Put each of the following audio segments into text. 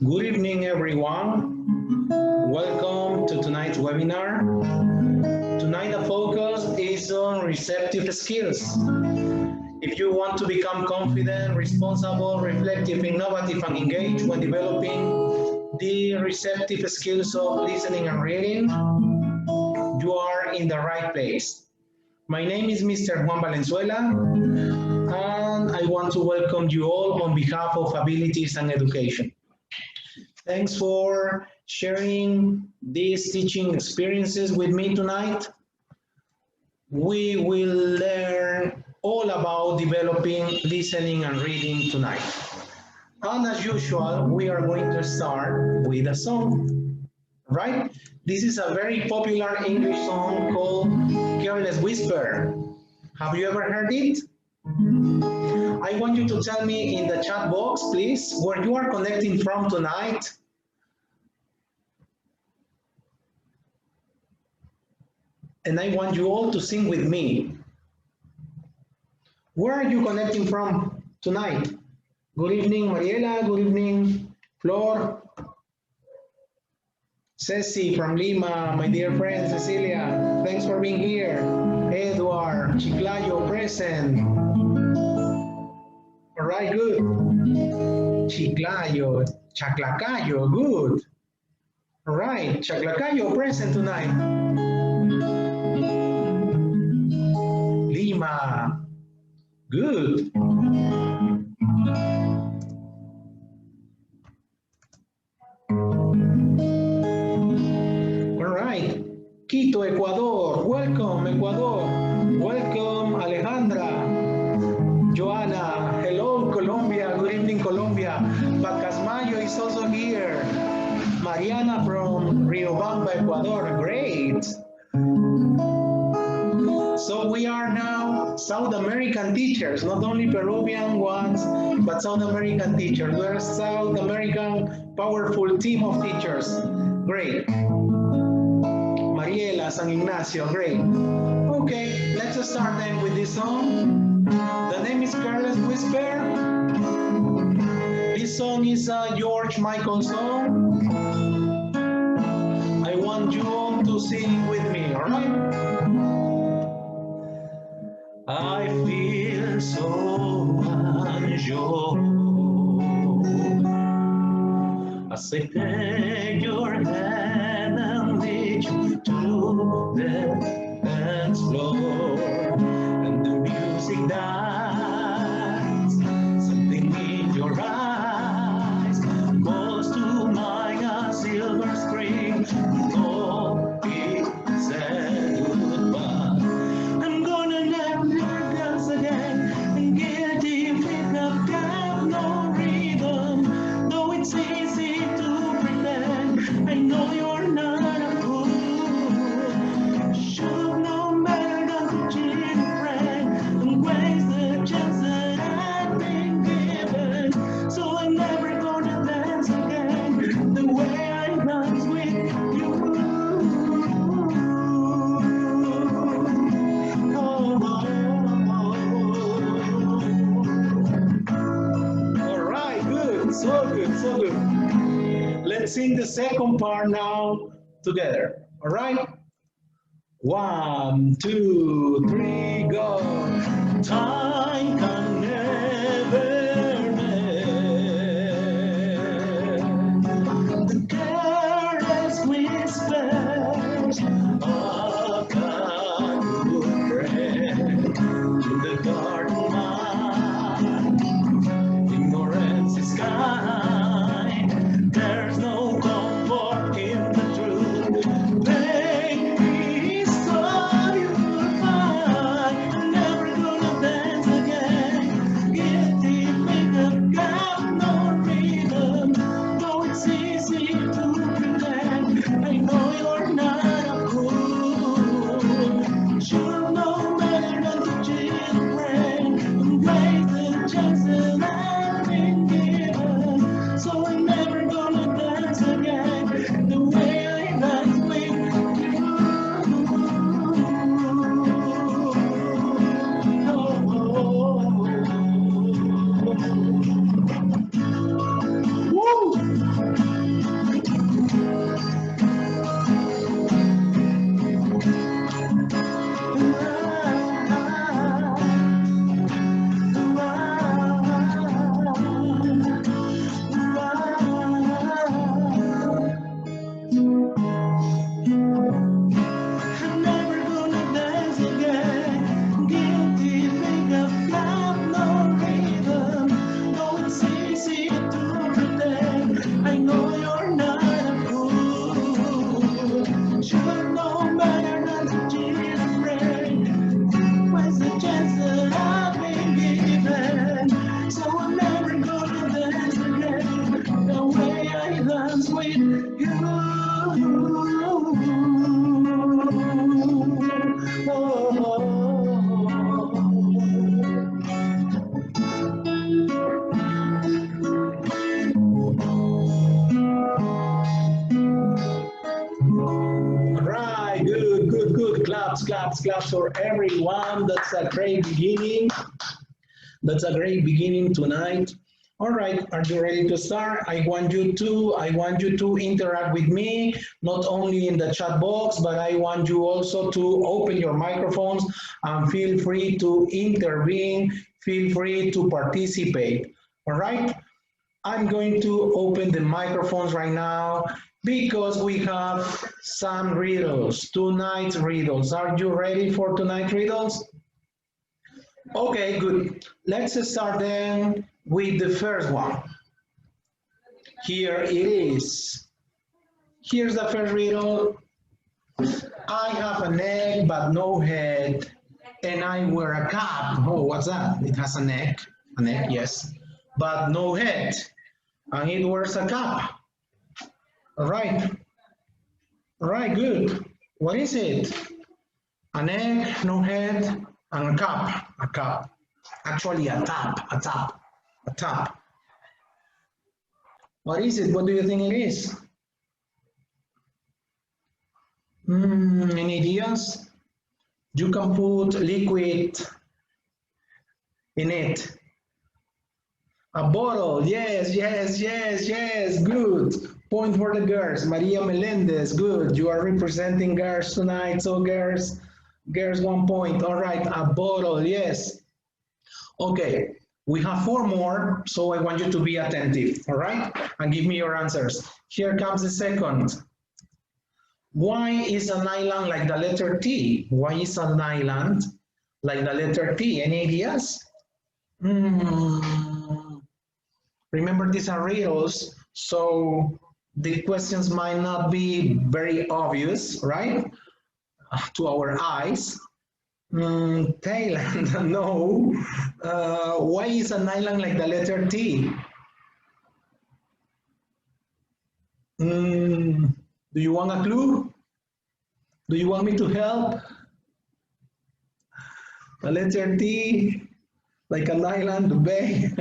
Good evening, everyone. Welcome to tonight's webinar. Tonight, the focus is on receptive skills. If you want to become confident, responsible, reflective, innovative, and engaged when developing the receptive skills of listening and reading, you are in the right place. My name is Mr. Juan Valenzuela, and I want to welcome you all on behalf of Abilities and Education. Thanks for sharing these teaching experiences with me tonight. We will learn all about developing listening and reading tonight. And as usual, we are going to start with a song, right? This is a very popular English song called Careless Whisper. Have you ever heard it? I want you to tell me in the chat box, please, where you are connecting from tonight. And I want you all to sing with me. Where are you connecting from tonight? Good evening, Mariela. Good evening, Flor. Ceci from Lima, my dear friend Cecilia. Thanks for being here. Edward, Chiclayo present. All right, good. Chiclayo, Chaclacayo, good. All right, Chaclacayo present tonight. Lima, good. All right, Quito, Ecuador. Welcome, Ecuador. Welcome, Alejandra. Joanna, hello, Colombia. Good evening, Colombia. Pacasmayo is also here. Mariana from Riobamba, Ecuador. Great. So we are now South American teachers, not only Peruvian ones, but South American teachers. We're a South American powerful team of teachers. Great. Mariela, San Ignacio, great. Okay, let's start then with this song. The name is Careless Whisper. This song is a George Michael song. I want you all to sing with me, all right? I feel so unsure as I take your hand and lead you to the dance floor, and the music dies. Something in your eyes calls to mind a silver screen. Oh, it said goodbye. I'm gonna never dance again and get if it have got no rhythm. Though it's easy to pretend, I know you're not a fool. Should know better than to cheat a friend and waste the chance that I've been given. So I'm never gonna dance again the way I dance with you. All right, good, so good, so good. Let's sing the second part now together. All right? 1, 2, 3, go. Time can never mend the careless whispers of a good friend in the garden mind. Ignorance is kind. There's no comfort in the truth. Baby, so you'll find I'm never gonna dance again claps for everyone. That's a great beginning. That's a great beginning tonight. All right, are you ready to start? I want you to interact with me, not only in the chat box, but I want you also to open your microphones and feel free to intervene, feel free to participate. All right? I'm going to open the microphones right now because we have some riddles, tonight's riddles. Are you ready for tonight's riddles? Okay, good. Let's start then with the first one. Here it is. Here's the first riddle. I have an egg but no head, and I wear a cap. Oh, what's that? It has an egg, yes, but no head, and it wears a cap. All right, good. What is it? An egg, no head, and a cap. Actually, a tap. What is it? What do you think it is? Any ideas? You can put liquid in it. A bottle, yes, good. Point for the girls. Maria Melendez, good. You are representing girls tonight, so girls 1 point. All right, a bottle, yes. Okay, we have 4 more, so I want you to be attentive, all right? And give me your answers. Here comes the second. Why is an island like the letter T? Why is an island like the letter T? Any ideas? Remember, these are riddles, so the questions might not be very obvious, right? To our eyes. Thailand, no. Why is an island like the letter T? Do you want a clue? Do you want me to help? The letter T, like an island, Dubai.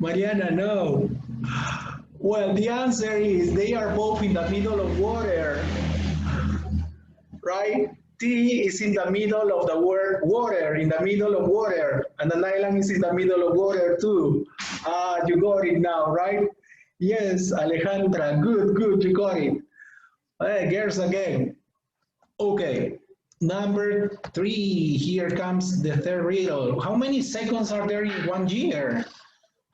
Mariana, no. Well, the answer is they are both in the middle of water, right? T is in the middle of the word water, in the middle of water, and an island is in the middle of water too. You got it now, right? Yes, Alejandra, good, you got it. Hey, girls again. Okay, number 3, here comes the third riddle. How many seconds are there in 1 year?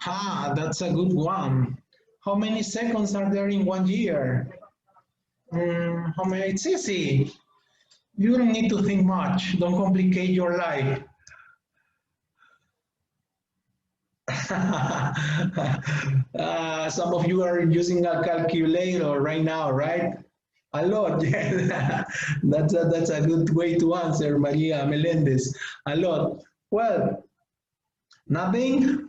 That's a good one. How many seconds are there in 1 year? How many? It's easy. You don't need to think much. Don't complicate your life. Some of you are using a calculator right now, right? A lot, yeah. That's a good way to answer, Maria Melendez. A lot. Well, nothing.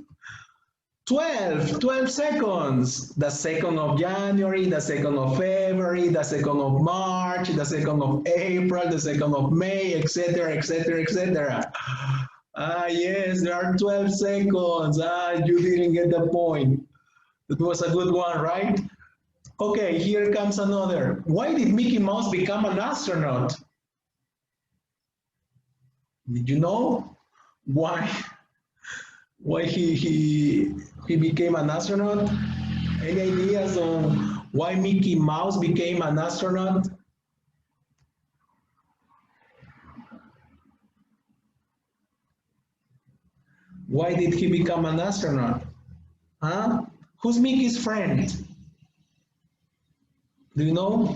12 seconds. The 2nd of January, the 2nd of February, the 2nd of March, the 2nd of April, the 2nd of May, etc., etc. Yes, there are 12 seconds. You didn't get the point. It was a good one, right? Okay, here comes another. Why did Mickey Mouse become an astronaut? Did you know why he became an astronaut? Any ideas on why Mickey Mouse became an astronaut? Why did he become an astronaut? Who's Mickey's friend? Do you know?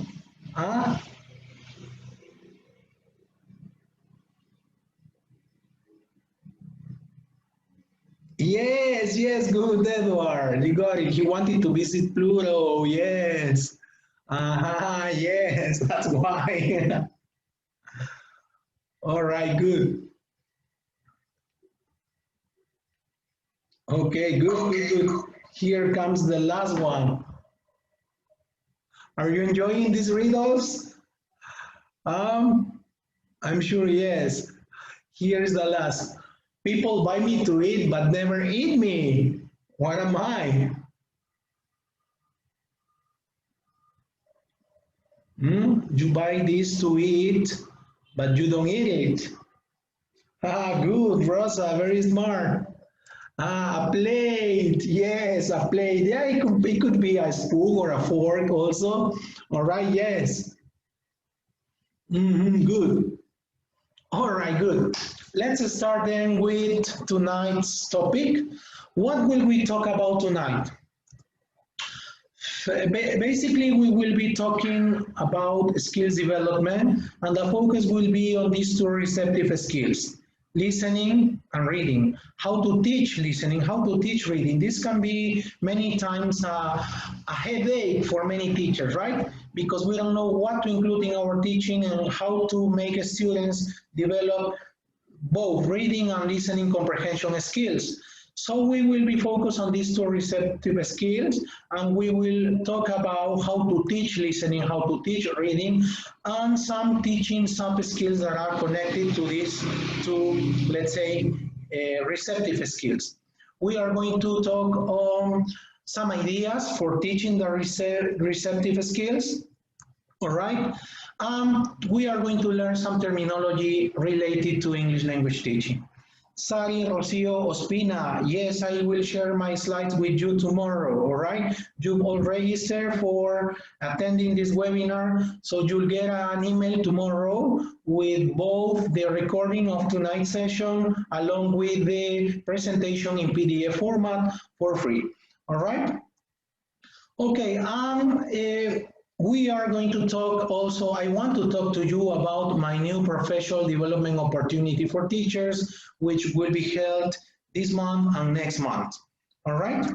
Yes, good, Edward. You got it. He wanted to visit Pluto. Yes. Yes, that's why. All right, good. Okay, good. Here comes the last one. Are you enjoying these riddles? I'm sure yes. Here's the last. People buy me to eat, but never eat me. What am I? You buy this to eat, but you don't eat it. Ah, good, Rosa, very smart. Ah, a plate, yes, a plate. Yeah, it could be a spoon or a fork also. All right, yes. Good. All right, good. Let's start then with tonight's topic. What will we talk about tonight? Basically, we will be talking about skills development, and the focus will be on these two receptive skills, listening and reading. How to teach listening, how to teach reading. This can be many times a headache for many teachers, right? Because we don't know what to include in our teaching and how to make students develop both reading and listening comprehension skills. So we will be focused on these two receptive skills, and we will talk about how to teach listening, how to teach reading, and some teaching soft skills that are connected to these two, let's say, receptive skills. We are going to talk on some ideas for teaching the receptive skills. All right. We are going to learn some terminology related to English language teaching. Sari Rocio Ospina, yes, I will share my slides with you tomorrow, all right? You've all registered for attending this webinar, so you'll get an email tomorrow with both the recording of tonight's session along with the presentation in PDF format for free, all right? Okay, we are going to talk also, I want to talk to you about my new professional development opportunity for teachers, which will be held this month and next month. All right?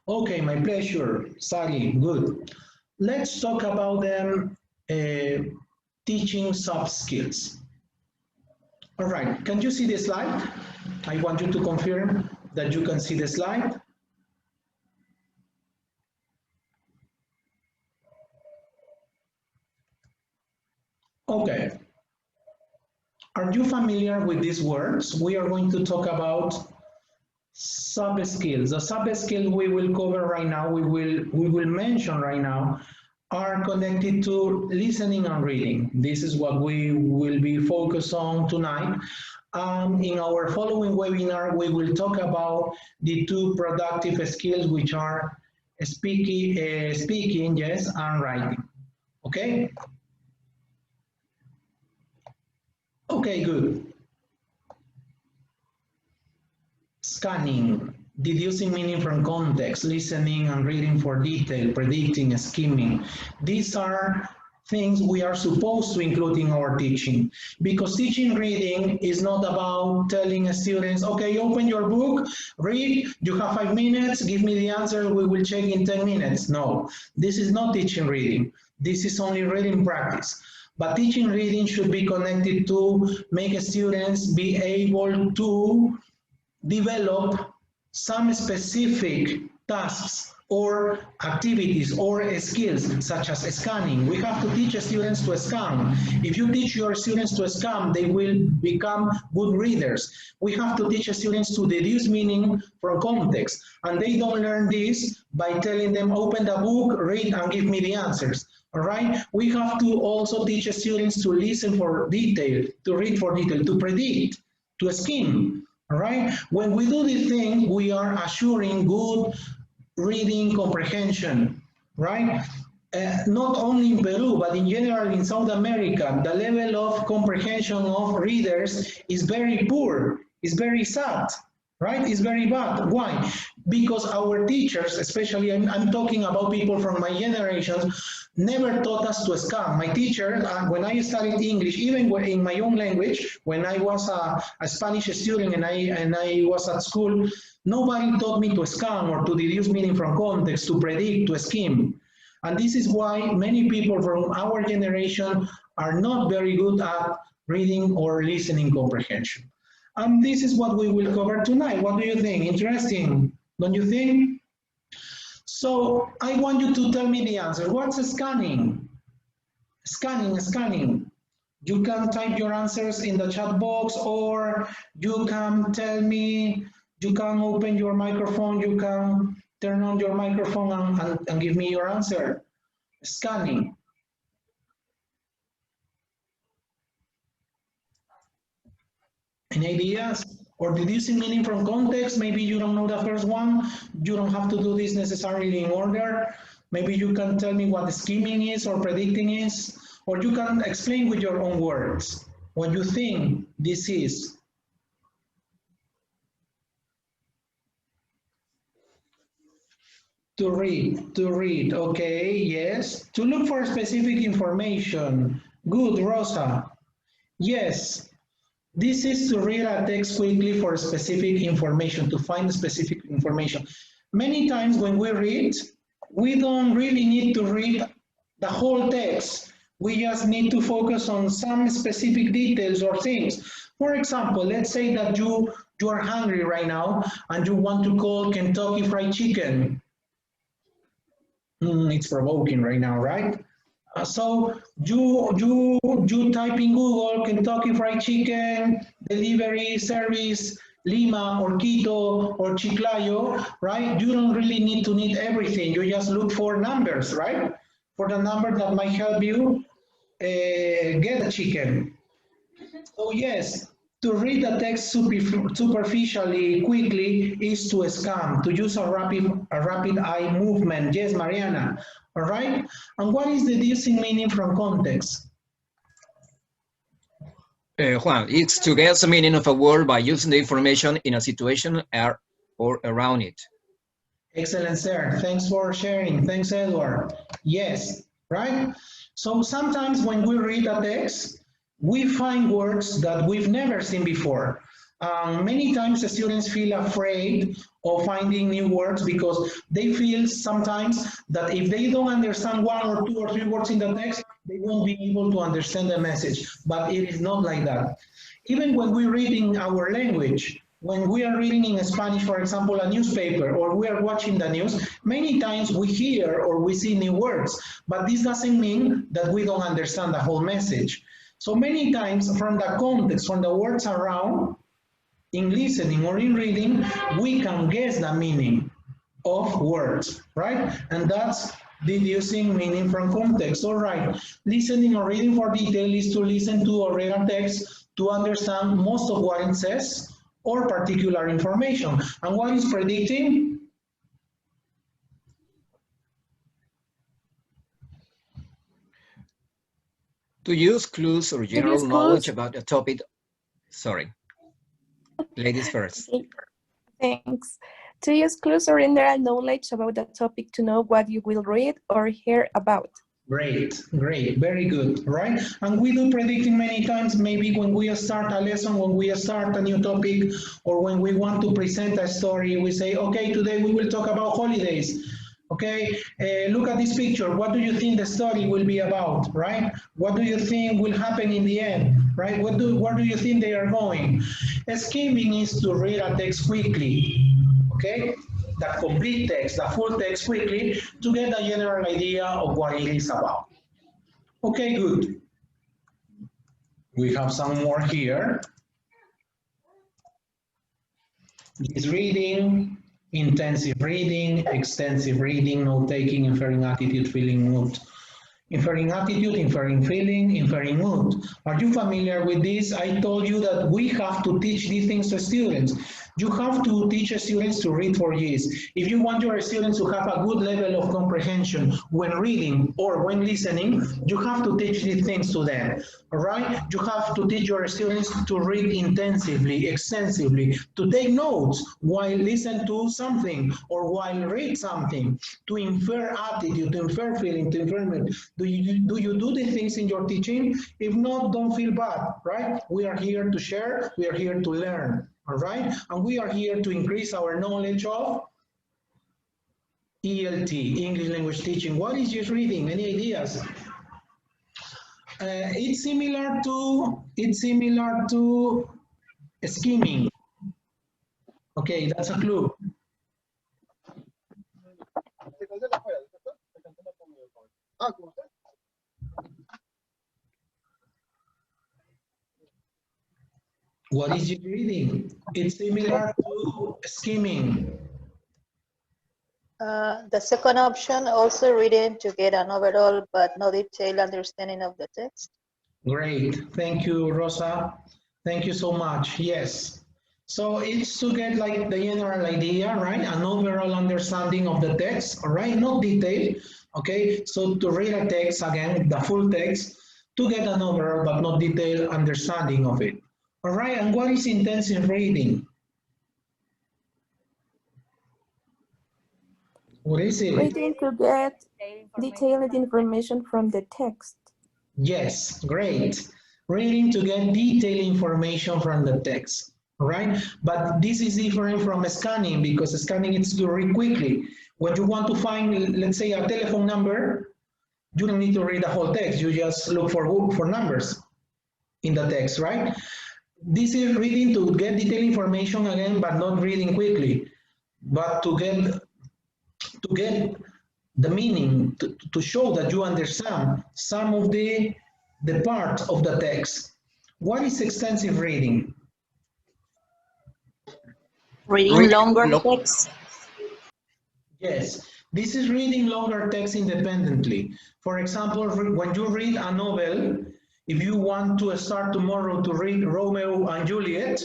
Okay, my pleasure, Sally, good. Let's talk about them teaching soft skills. All right, can you see the slide? I want you to confirm that you can see the slide. Okay. Are you familiar with these words? We are going to talk about sub-skills. The sub-skills we will cover right now, we will mention right now, are connected to listening and reading. This is what we will be focused on tonight. In our following webinar, we will talk about the two productive skills, which are speaking, yes, and writing. Okay? Okay, good. Scanning, deducing meaning from context, listening and reading for detail, predicting, skimming. These are things we are supposed to include in our teaching, because teaching reading is not about telling students, okay, open your book, read, you have 5 minutes, give me the answer, we will check in 10 minutes. No, this is not teaching reading. This is only reading practice. But teaching reading should be connected to make students be able to develop some specific tasks or activities or skills such as scanning. We have to teach students to scan. If you teach your students to scan, they will become good readers. We have to teach students to deduce meaning from context, and they don't learn this by telling them open the book, read, and give me the answers. All right, we have to also teach students to listen for detail, to read for detail, to predict, to skim. All right, when we do this thing, we are assuring good reading comprehension, right? Not only in Peru, but in general in South America, the level of comprehension of readers is very poor, is very sad, right? It's very bad. Why? Because our teachers, especially I'm talking about people from my generation, never taught us to scan. My teacher, when I studied English, even in my own language, when I was a Spanish student and I was at school, nobody taught me to scan or to deduce meaning from context, to predict, to skim. And this is why many people from our generation are not very good at reading or listening comprehension. And this is what we will cover tonight. What do you think? Interesting, don't you think? So I want you to tell me the answer. What's scanning? Scanning. You can type your answers in the chat box, or you can tell me, you can open your microphone, you can turn on your microphone and give me your answer. Scanning. Any ideas? Or deducing meaning from context? Maybe you don't know the first one. You don't have to do this necessarily in order. Maybe you can tell me what scheming is or predicting is, or you can explain with your own words what you think this is. To read, okay, yes. To look for specific information. Good, Rosa. Yes, this is to read a text quickly for specific information, to find specific information. Many times when we read, we don't really need to read the whole text. We just need to focus on some specific details or things. For example, let's say that you are hungry right now and you want to call Kentucky Fried Chicken. It's provoking right now, right? So you type in Google Kentucky Fried Chicken delivery service Lima or Quito or Chiclayo, right? You don't really need to need everything. You just look for numbers, right? For the number that might help you get a chicken. So yes, to read the text superficially, quickly, is to scan, to use a rapid eye movement. Yes, Mariana, all right? And what is deducing meaning from context? Juan, it's to guess the meaning of a word by using the information in a situation or around it. Excellent, sir. Thanks for sharing. Thanks, Edward. Yes, right? So sometimes when we read a text, we find words that we've never seen before. Many times the students feel afraid of finding new words because they feel sometimes that if they don't understand one or two or three words in the text, they won't be able to understand the message. But it is not like that. Even when we read in our language, when we are reading in Spanish, for example, a newspaper, or we are watching the news, many times we hear or we see new words, but this doesn't mean that we don't understand the whole message. So many times from the context, from the words around, in listening or in reading, we can guess the meaning of words, right? And that's deducing meaning from context. All right, listening or reading for detail is to listen to or read a text to understand most of what it says or particular information. And what is predicting? To use clues or general knowledge about a topic. Sorry, ladies first. Okay. Thanks. To use clues or general knowledge about the topic to know what you will read or hear about. Great, great, very good, right? And we do predicting many times, maybe when we start a lesson, when we start a new topic, or when we want to present a story, we say, okay, today we will talk about holidays. Okay, look at this picture. What do you think the story will be about, right? What do you think will happen in the end, right? Where do you think they are going? Skimming is to read a text quickly, okay? The complete text, the full text quickly to get a general idea of what it is about. Okay, good. We have some more here. This reading, intensive reading, extensive reading, note-taking, inferring attitude, feeling, mood. Inferring attitude, inferring feeling, inferring mood. Are you familiar with this? I told you that we have to teach these things to students. You have to teach students to read for years. If you want your students to have a good level of comprehension when reading or when listening, you have to teach these things to them, all right? You have to teach your students to read intensively, extensively, to take notes while listen to something or while read something, to infer attitude, to infer feeling, to infer mood. Do you do these things in your teaching? If not, don't feel bad, right? We are here to share, we are here to learn. All right, and we are here to increase our knowledge of ELT, English language teaching. What is just reading? Any ideas? It's similar to skimming. Okay, that's a clue. What is it reading? It's similar to skimming. The second option, also reading to get an overall but no detailed understanding of the text. Great, thank you, Rosa. Thank you so much. Yes. So it's to get like the general idea, right? An overall understanding of the text, all right? Not detail, okay? So to read a text, again, the full text, to get an overall but not detailed understanding of it. All right, and what is intensive reading? What is it? Reading to get detailed information from the text. Yes, great. Reading to get detailed information from the text, all right? But this is different from scanning because scanning is to read quickly. When you want to find, let's say, a telephone number, you don't need to read the whole text. You just look for numbers in the text, right? This is reading to get detailed information again, but not reading quickly, but to get the meaning, to show that you understand some of the parts of the text. What is extensive reading? Reading longer text. Yes, this is reading longer text independently. For example, when you read a novel, if you want to start tomorrow to read Romeo and Juliet,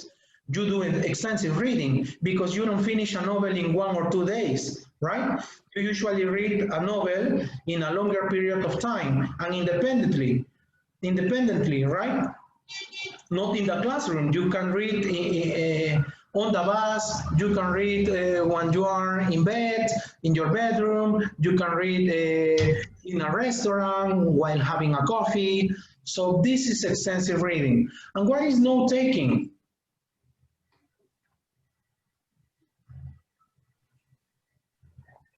you do extensive reading because you don't finish a novel in 1 or 2 days, right? You usually read a novel in a longer period of time and independently, right? Not in the classroom. You can read on the bus, you can read when you are in bed, in your bedroom, you can read in a restaurant while having a coffee. So this is extensive reading. And what is note-taking?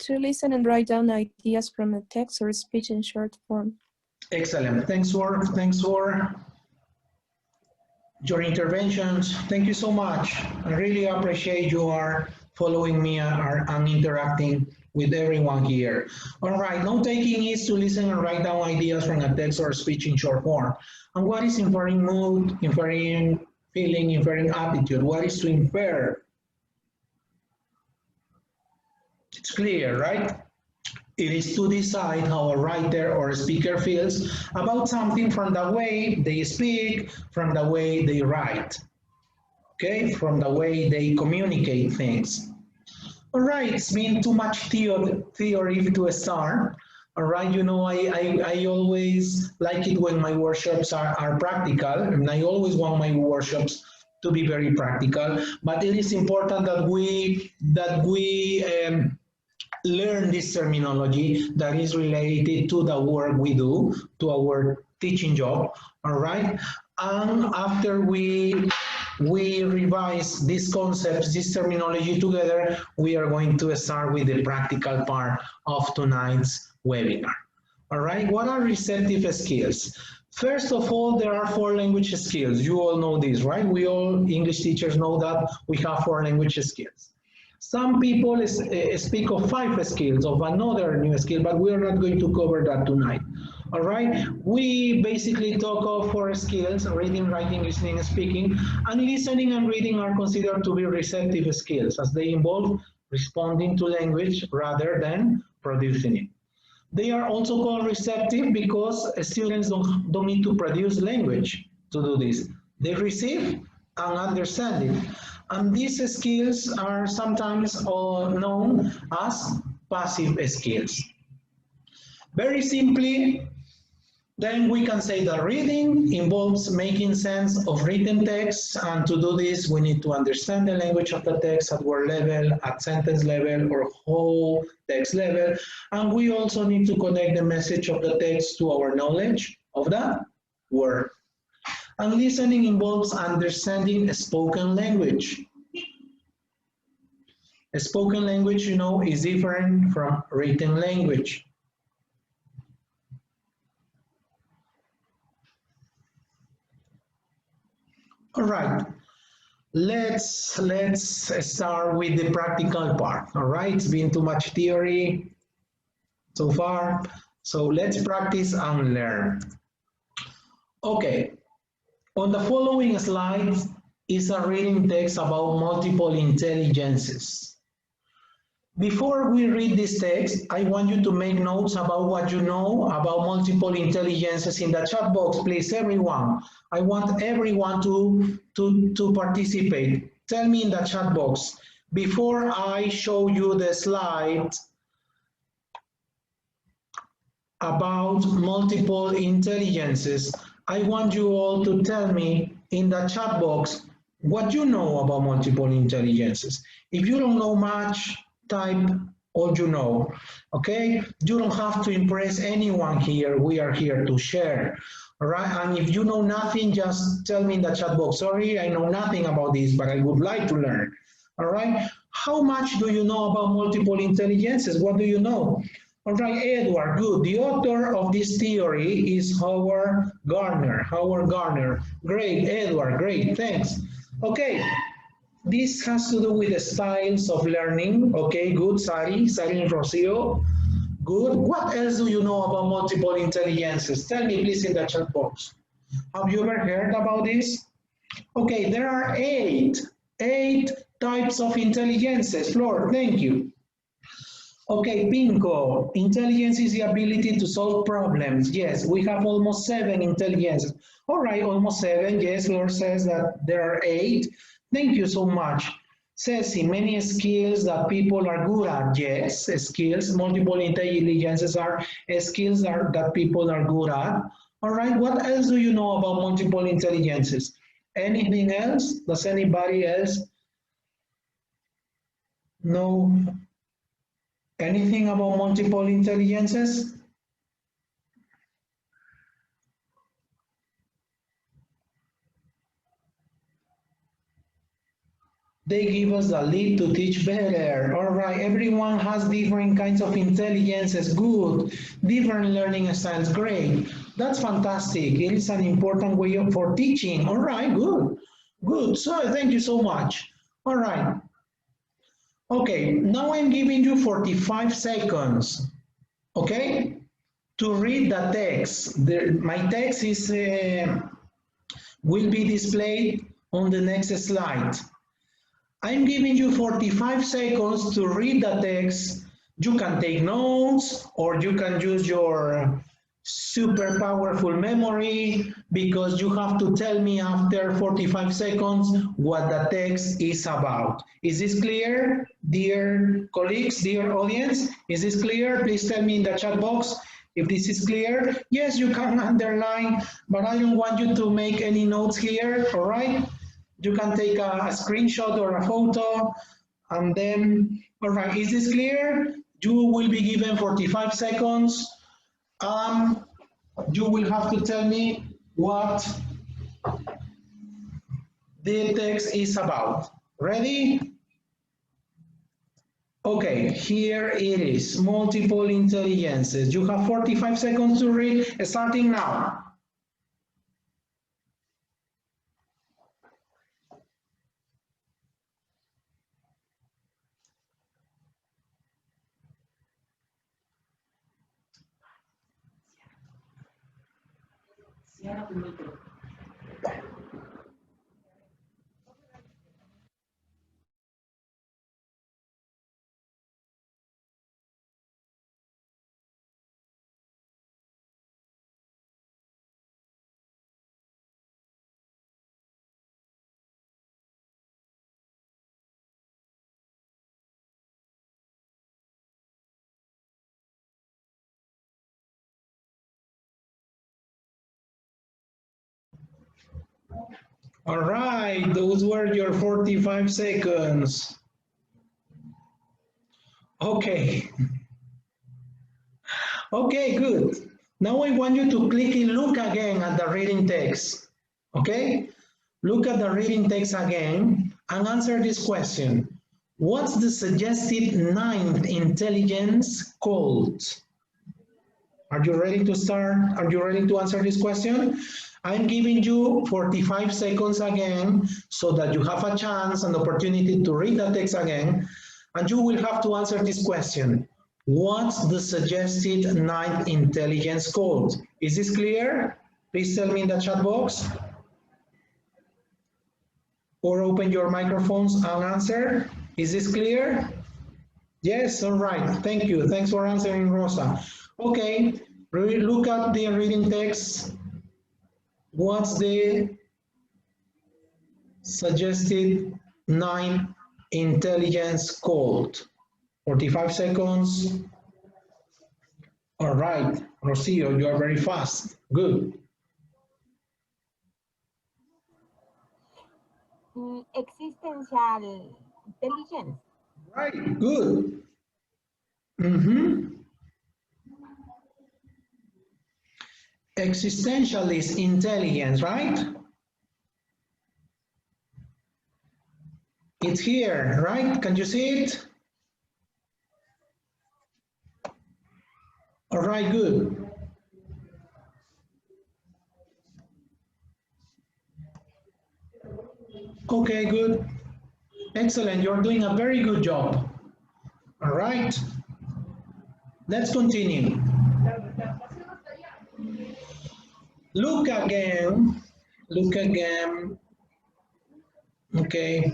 To listen and write down ideas from a text or speech in short form. Excellent. Thanks for your interventions. Thank you so much. I really appreciate you are following me and interacting with everyone here. All right, note-taking is to listen and write down ideas from a text or speech in short form. And what is inferring mood, inferring feeling, inferring attitude? What is to infer? It's clear, right? It is to decide how a writer or a speaker feels about something from the way they speak, from the way they write, okay? From the way they communicate things. All right, it's been too much theory to start. All right, you know, I always like it when my workshops are practical, and I always want my workshops to be very practical, but it is important that we learn this terminology that is related to the work we do, to our teaching job, all right? And after we revise these concepts, this terminology together, we are going to start with the practical part of tonight's webinar. All right, what are receptive skills? First of all, there are 4 language skills. You all know this, right? We all English teachers know that we have 4 language skills. Some people speak of 5 skills, of another new skill, but we are not going to cover that tonight. All right, we basically talk of 4 skills: reading, writing, listening, and speaking. And listening and reading are considered to be receptive skills, as they involve responding to language rather than producing it. They are also called receptive because students don't need to produce language to do this. They receive and understand it. And these skills are sometimes known as passive skills. Very simply, then we can say that reading involves making sense of written text, and to do this, we need to understand the language of the text at word level, at sentence level, or whole text level, and we also need to connect the message of the text to our knowledge of the word. And listening involves understanding spoken language. Spoken language, you know, is different from written language. All right, let's start with the practical part. All right, it's been too much theory so far, so let's practice and learn. Okay, on the following slides is a reading text about multiple intelligences. Before we read this text, I want you to make notes about what you know about multiple intelligences in the chat box, please, everyone. I want everyone to to participate? Tell me in the chat box. Before I show you the slide about multiple intelligences, I want you all to tell me in the chat box what you know about multiple intelligences. If you don't know much, type all you know, okay? You don't have to impress anyone here. We are here to share, all right? And if you know nothing, just tell me in the chat box, sorry, I know nothing about this, but I would like to learn, all right? How much do you know about multiple intelligences? What do you know? All right, Edward, good. The author of this theory is Howard Gardner. Howard Gardner. Great, Edward, great, thanks. Okay, this has to do with the styles of learning. Okay, good, Sari and Rocio. Good. What else do you know about multiple intelligences? Tell me, please, in the chat box. Have you ever heard about this? Okay, there are eight types of intelligences. Flor, thank you. Okay, Pinko, intelligence is the ability to solve problems. Yes, we have almost 7 intelligences. All right, almost 7. Yes, Lord says that there are 8. Thank you so much. Ceci, many skills that people are good at. Yes, skills, multiple intelligences are skills that people are good at. All right, what else do you know about multiple intelligences? Anything else? Does anybody else know anything about multiple intelligences? They give us a lead to teach better. All right, everyone has different kinds of intelligences. Good. Different learning styles. Great. That's fantastic. It is an important way for teaching. All right, good. Good. So thank you so much. All right. Okay, now I'm giving you 45 seconds, okay, to read the text. My text is will be displayed on the next slide. I'm giving you 45 seconds to read the text. You can take notes or you can use your super powerful memory because you have to tell me after 45 seconds what the text is about. Is this clear, dear colleagues, dear audience? Is this clear? Please tell me in the chat box if this is clear. Yes, you can underline, but I don't want you to make any notes here, all right? You can take a screenshot or a photo and then, all right, is this clear? You will be given 45 seconds. You will have to tell me what the text is about. Ready? Okay, here it is, multiple intelligences. You have 45 seconds to read, starting now. All right, those were your 45 seconds. Okay. Okay, good. Now I want you to click and look again at the reading text. Okay? Look at the reading text again and answer this question. What's the suggested 9th intelligence called? Are you ready to start? Are you ready to answer this question? I'm giving you 45 seconds again so that you have a chance and opportunity to read the text again, and you will have to answer this question. What's the suggested 9th intelligence code? Is this clear? Please tell me in the chat box. Or open your microphones and answer. Is this clear? Yes, all right, thank you. Thanks for answering, Rosa. Okay, look at the reading text. What's the Suggested 9 intelligence called. 45 seconds. All right, Rocio, you are very fast. Good. Existential intelligence. Right, good. Existentialist intelligence, right? It's here, right? Can you see it? All right, good. Okay, good. Excellent, you're doing a very good job. All right, let's continue. Look again. Okay,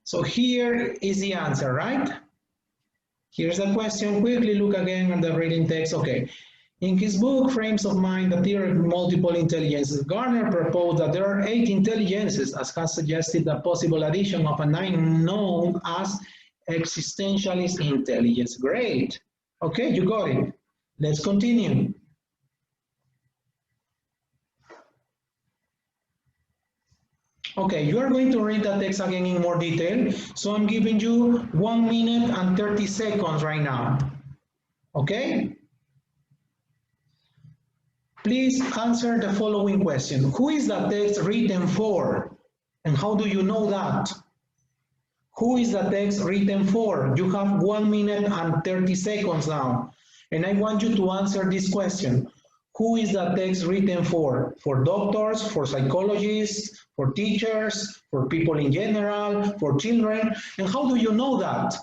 so here is the answer, right? Here's the question. Quickly look again at the reading text. Okay. In his book, Frames of Mind, the Theory of Multiple Intelligences, Gardner proposed that there are 8 intelligences, as has suggested the possible addition of a 9th known as existentialist intelligence. Great. Okay, you got it. Let's continue. Okay, you are going to read the text again in more detail. So I'm giving you 1 minute and 30 seconds right now. Okay? Please answer the following question. Who is the text written for? And how do you know that? Who is the text written for? You have 1 minute and 30 seconds now. And I want you to answer this question. Who is the text written for? For doctors, for psychologists, for teachers, for people in general, for children? And how do you know that?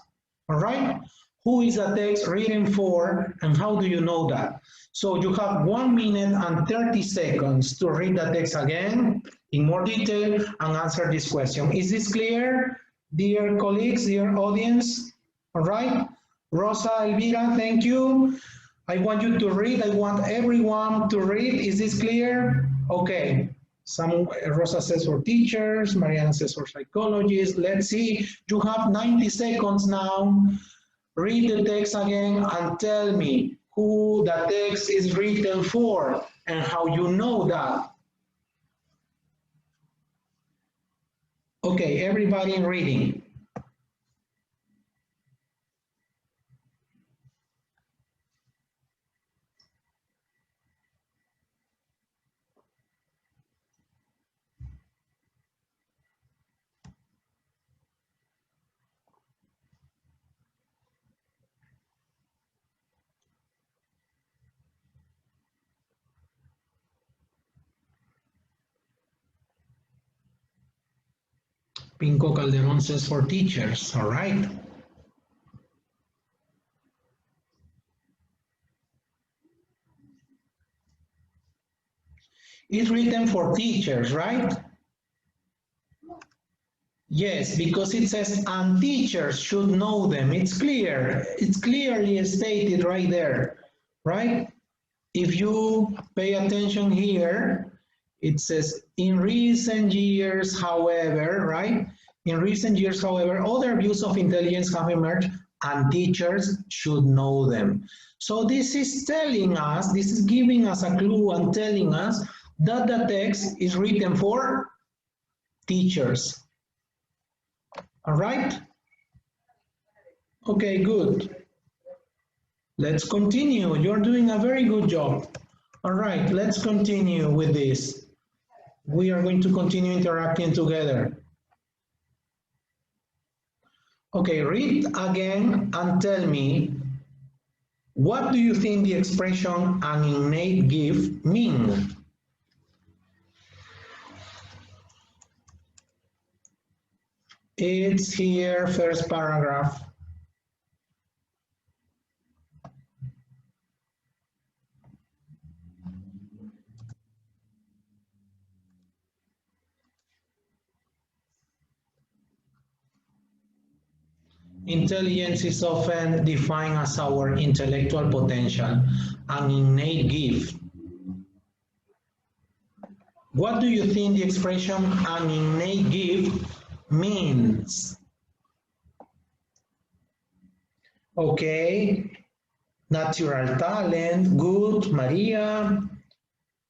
All right? Who is the text written for and how do you know that? So you have 1 minute and 30 seconds to read the text again in more detail and answer this question. Is this clear, dear colleagues, dear audience? All right? Rosa, Elvira, thank you. I want you to read. I want everyone to read. Is this clear? Okay. Rosa says for teachers, Mariana says for psychologists. Let's see. You have 90 seconds now. Read the text again and tell me who the text is written for and how you know that. Okay, everybody in reading. Pinco Calderon says for teachers, all right. It's written for teachers, right? Yes, because it says, and teachers should know them. It's clear. It's clearly stated right there, right? If you pay attention here, it says, in recent years, however, right? In recent years, however, other views of intelligence have emerged and teachers should know them. So this is telling us, this is giving us a clue and telling us that the text is written for teachers. All right? Okay, good. Let's continue. You're doing a very good job. All right, let's continue with this. We are going to continue interacting together. Okay, read again and tell me, what do you think the expression an innate gift means? It's here, first paragraph. Intelligence is often defined as our intellectual potential, an innate gift. What do you think the expression an innate gift means? Okay, natural talent, good, Maria.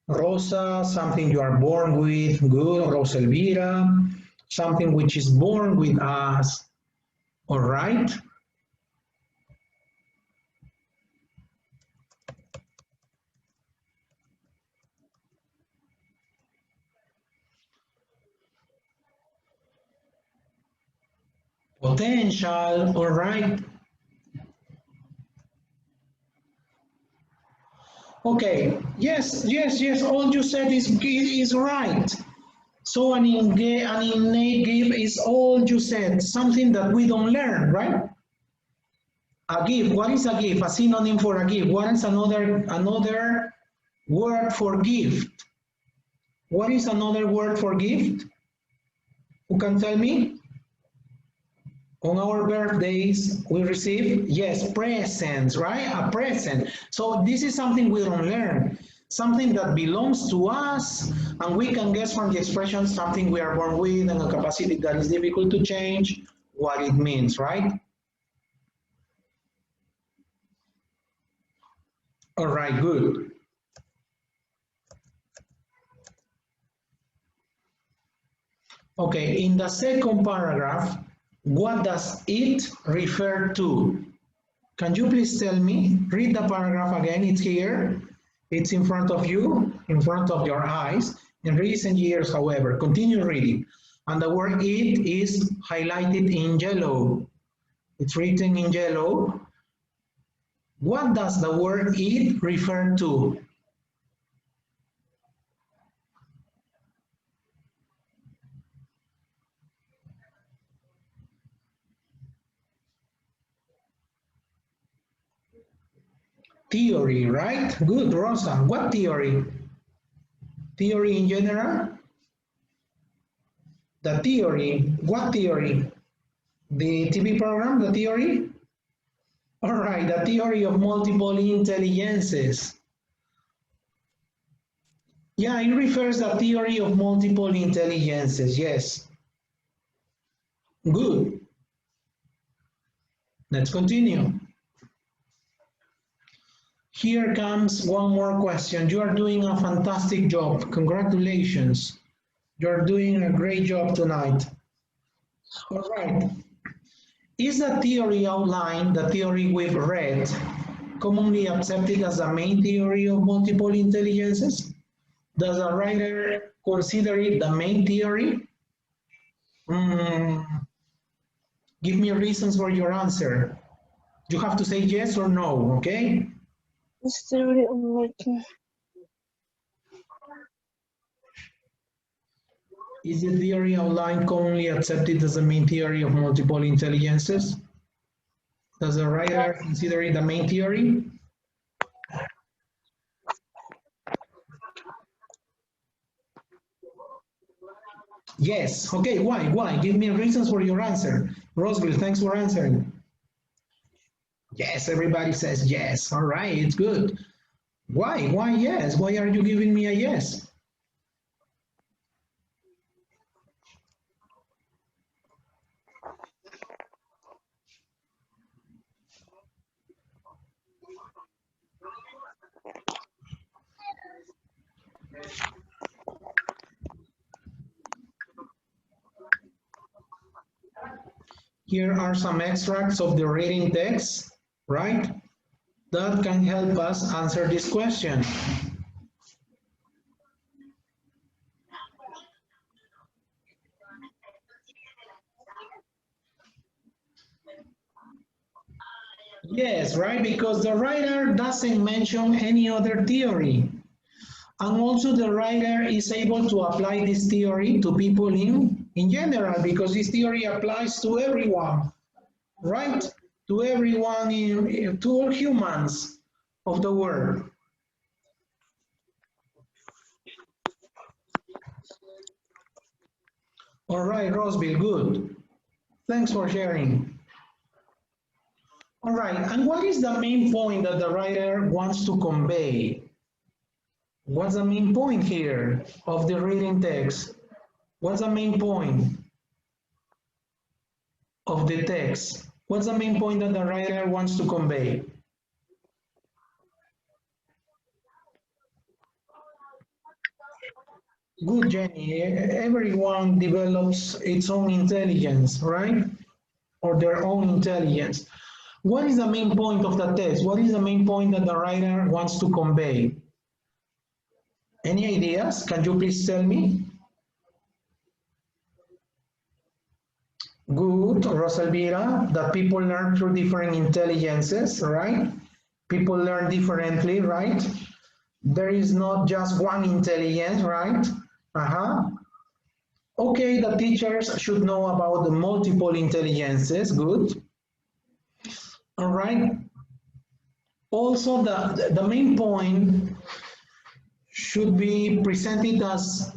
Rosa, something you are born with, good, Rosa Elvira. Something which is born with us, all right? Potential, all right? Okay, yes, all you said is right. So an innate gift is all you said, something that we don't learn, right? A gift, what is a gift? A synonym for a gift. What is another word for gift? What is another word for gift? Who can tell me? On our birthdays, we receive, yes, presents, right? A present. So this is something we don't learn, something that belongs to us, and we can guess from the expression something we are born with and a capacity that is difficult to change, what it means, right? All right, good. Okay, in the second paragraph, what does it refer to? Can you please tell me? Read the paragraph again. It's here. It's in front of you, in front of your eyes. In recent years, however, continue reading. And the word it is highlighted in yellow. It's written in yellow. What does the word it refer to? Theory, right? Good, Rosa. What theory? Theory in general? The theory. What theory? The TV program, the theory? All right, the theory of multiple intelligences. Yeah, it refers to the theory of multiple intelligences, yes. Good. Let's continue. Here comes one more question. You are doing a fantastic job. Congratulations. You're doing a great job tonight. All right. Is the theory outlined, the theory we've read, commonly accepted as the main theory of multiple intelligences? Does the writer consider it the main theory? Give me reasons for your answer. You have to say yes or no, okay? This theory of making. Is the theory outlined commonly accepted as the main theory of multiple intelligences? Does the writer consider it the main theory? Yes. Okay, why? Why? Give me reasons for your answer. Roseville, thanks for answering. Yes, everybody says yes. All right, it's good. Why? Why yes? Why are you giving me a yes? Here are some extracts of the reading text, right? That can help us answer this question. Yes, right, because the writer doesn't mention any other theory. And also the writer is able to apply this theory to people in general, because this theory applies to everyone, right? To everyone, to all humans of the world. All right, Roseville, good. Thanks for sharing. All right, and what is the main point that the writer wants to convey? What's the main point here of the reading text? What's the main point of the text? What's the main point that the writer wants to convey? Good, Jenny. Everyone develops its own intelligence, right? Or their own intelligence. What is the main point of the text? What is the main point that the writer wants to convey? Any ideas? Can you please tell me? Good, Rosalvira, that people learn through different intelligences, right? People learn differently, right? There is not just one intelligence, right? Okay, the teachers should know about the multiple intelligences, good. All right. Also, the main point should be presented as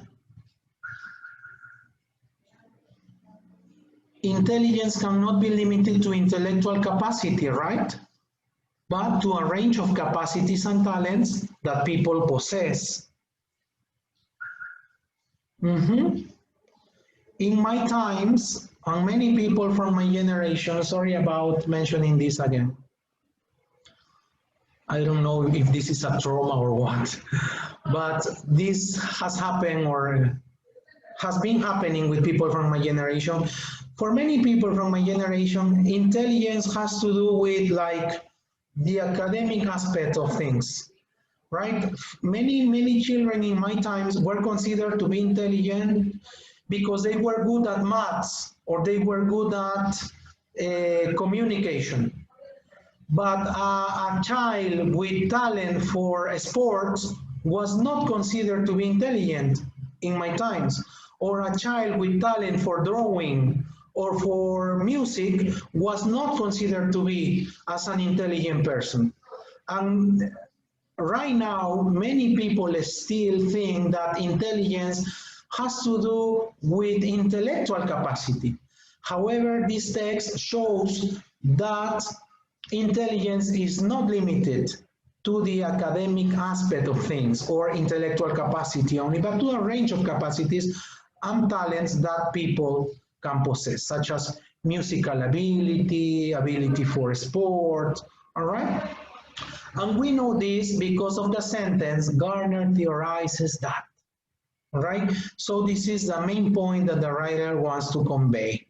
intelligence cannot be limited to intellectual capacity, right? But to a range of capacities and talents that people possess. In my times, and many people from my generation, sorry about mentioning this again. I don't know if this is a trauma or what, but this has happened or has been happening with people from my generation. For many people from my generation, intelligence has to do with like the academic aspect of things, right? Many children in my times were considered to be intelligent because they were good at maths or they were good at communication. But a child with talent for sports was not considered to be intelligent in my times, or a child with talent for drawing or for music was not considered to be as an intelligent person. And right now, many people still think that intelligence has to do with intellectual capacity. However, this text shows that intelligence is not limited to the academic aspect of things or intellectual capacity only, but to a range of capacities and talents that people can possess, such as musical ability, ability for sport, all right? And we know this because of the sentence, Gardner theorizes that, all right? So this is the main point that the writer wants to convey.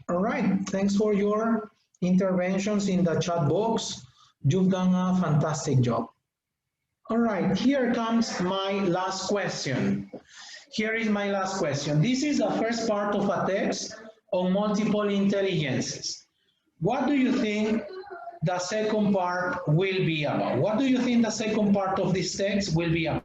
All right, thanks for your interventions in the chat box. You've done a fantastic job. All right, here comes my last question. Here is my last question. This is the first part of a text on multiple intelligences. What do you think the second part will be about? What do you think the second part of this text will be about?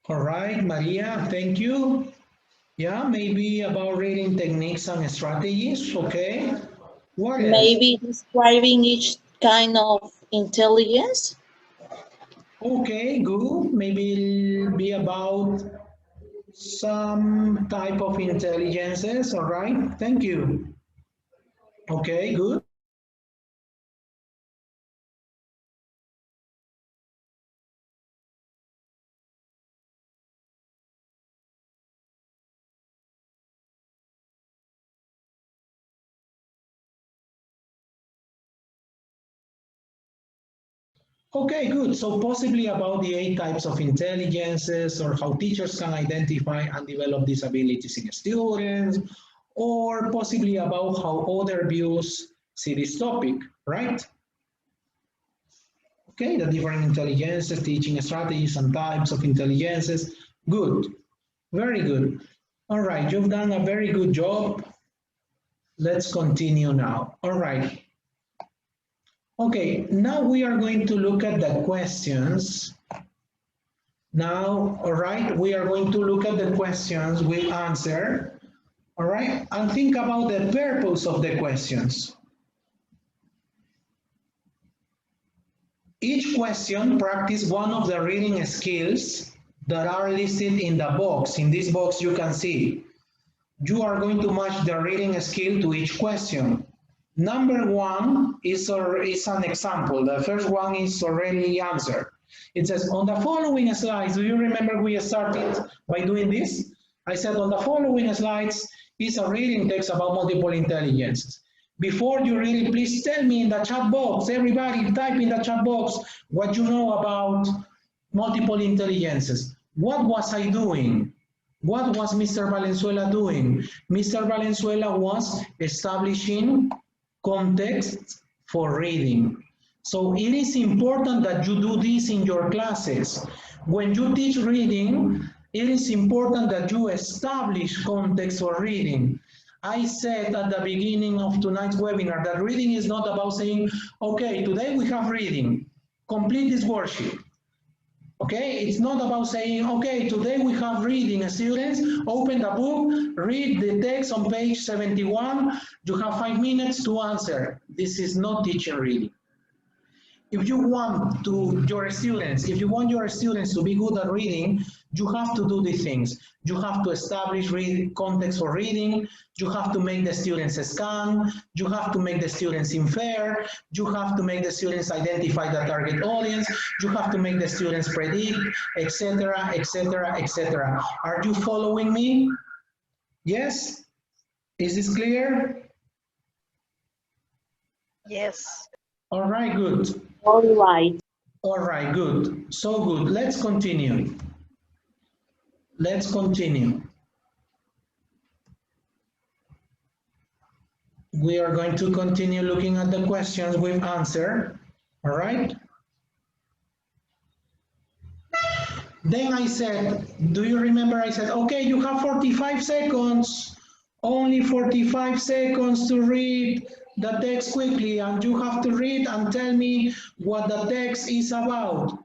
All right, Maria, thank you. Yeah, maybe about reading techniques and strategies, okay? What else? Maybe describing each kind of intelligence. Okay, good. Maybe it'll be about some type of intelligences, all right? Thank you. Okay, good. Okay, good. So possibly about the 8 types of intelligences or how teachers can identify and develop these abilities in students, or possibly about how other views see this topic, right? Okay, the different intelligences, teaching strategies and types of intelligences. Good, very good. All right, you've done a very good job. Let's continue now. All right. Okay, now we are going to look at the questions Now, all right, we are going to look at the questions we answer, all right, and think about the purpose of the questions. Each question practice one of the reading skills that are listed in the box. In this box you can see. You are going to match the reading skill to each question. Number one is an example. The first one is already answered. It says, on the following slides, do you remember we started by doing this? I said on the following slides is a reading text about multiple intelligence. Before you read it, please tell me in the chat box, everybody type in the chat box what you know about multiple intelligences. What was I doing? What was Mr. Valenzuela doing? Mr. Valenzuela was establishing context for reading. So it is important that you do this in your classes. When you teach reading, it is important that you establish context for reading. I said at the beginning of tonight's webinar that reading is not about saying, okay, today we have reading, complete this worksheet. Okay, it's not about saying, okay, today we have reading. Students, open the book, read the text on page 71. You have 5 minutes to answer. This is not teaching reading. If you want your students to be good at reading, you have to do these things. You have to establish context for reading. You have to make the students scan. You have to make the students infer. You have to make the students identify the target audience. You have to make the students predict, etc., etc., etc. Are you following me? Yes? Is this clear? Yes. All right, good. All right. All right, good. So good. Let's continue. Let's continue. We are going to continue looking at the questions we've answered. All right. Then I said, do you remember I said, okay, you have 45 seconds, only 45 seconds to read the text quickly, and you have to read and tell me what the text is about.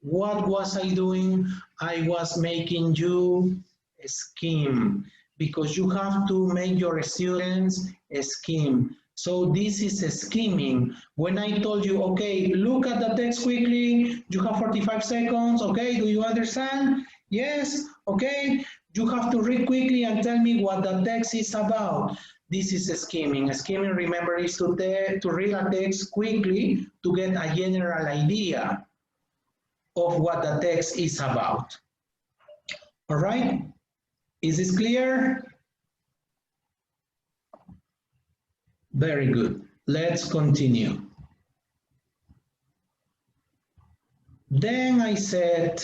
What was I doing? I was making you a scheme, because you have to make your students a scheme. So this is a scheming. When I told you, okay, look at the text quickly, you have 45 seconds, okay, do you understand? Yes, okay, you have to read quickly and tell me what the text is about. This is a scheming. A scheming, remember, is to read a text quickly to get a general idea of what the text is about. All right, is this clear? Very good. Let's continue. Then I said,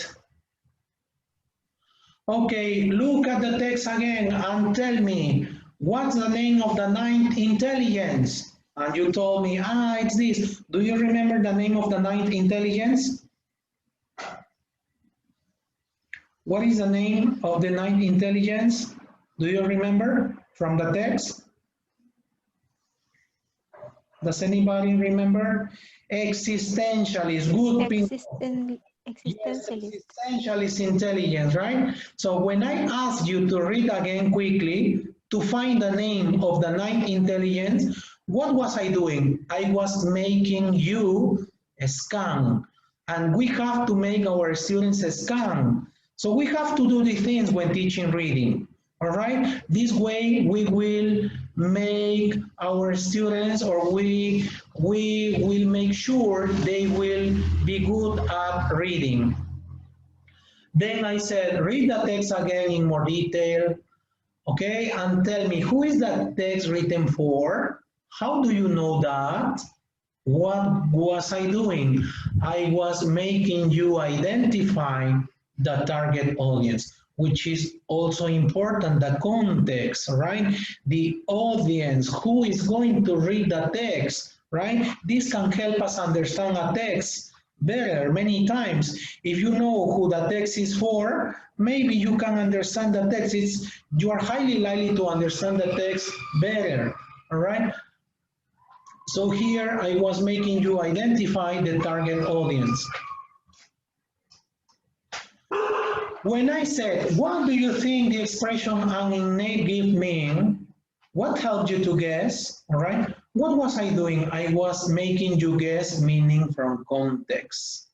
okay, look at the text again and tell me, what's the name of the ninth intelligence? And you told me, it's this. Do you remember the name of the ninth intelligence? What is the name of the ninth intelligence? Do you remember from the text? Does anybody remember? Existentialist, good people. Existentialist. Yes, existentialist intelligence, right? So when I ask you to read again quickly to find the name of the ninth intelligence, what was I doing? I was making you a scan, and we have to make our students a scan. So we have to do these things when teaching reading. All right, this way we will make our students, or we will make sure they will be good at reading. Then I said, read the text again in more detail, okay, and tell me, who is that text written for? How do you know that? What was I doing? I was making you identify the target audience, which is also important, the context, right? The audience, who is going to read the text, right? This can help us understand a text better many times. If you know who the text is for, maybe you can understand the text. You are highly likely to understand the text better, all right? So here I was making you identify the target audience. when I said, what do you think the expression an innate gift mean? What helped you to guess? All right. What was I doing? I was making you guess meaning from context,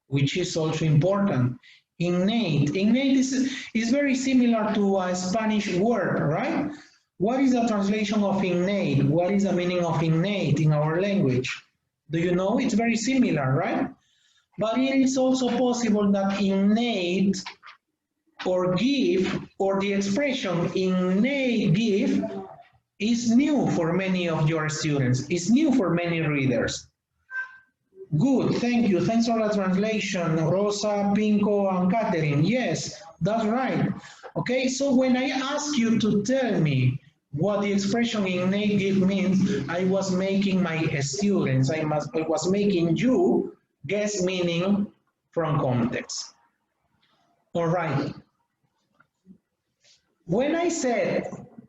which is also important. Innate. Innate is very similar to a Spanish word, right? What is the translation of innate? What is the meaning of innate in our language? Do you know? It's very similar, right? But it is also possible that innate or gift, or the expression innate gift, is new for many of your students. It's new for many readers. Good, thank you. Thanks for the translation, Rosa, Pinko, and Catherine. Yes, that's right. Okay, so when I ask you to tell me what the expression innate gift means, I was making my students, I was making you guess meaning from context. All right. When I said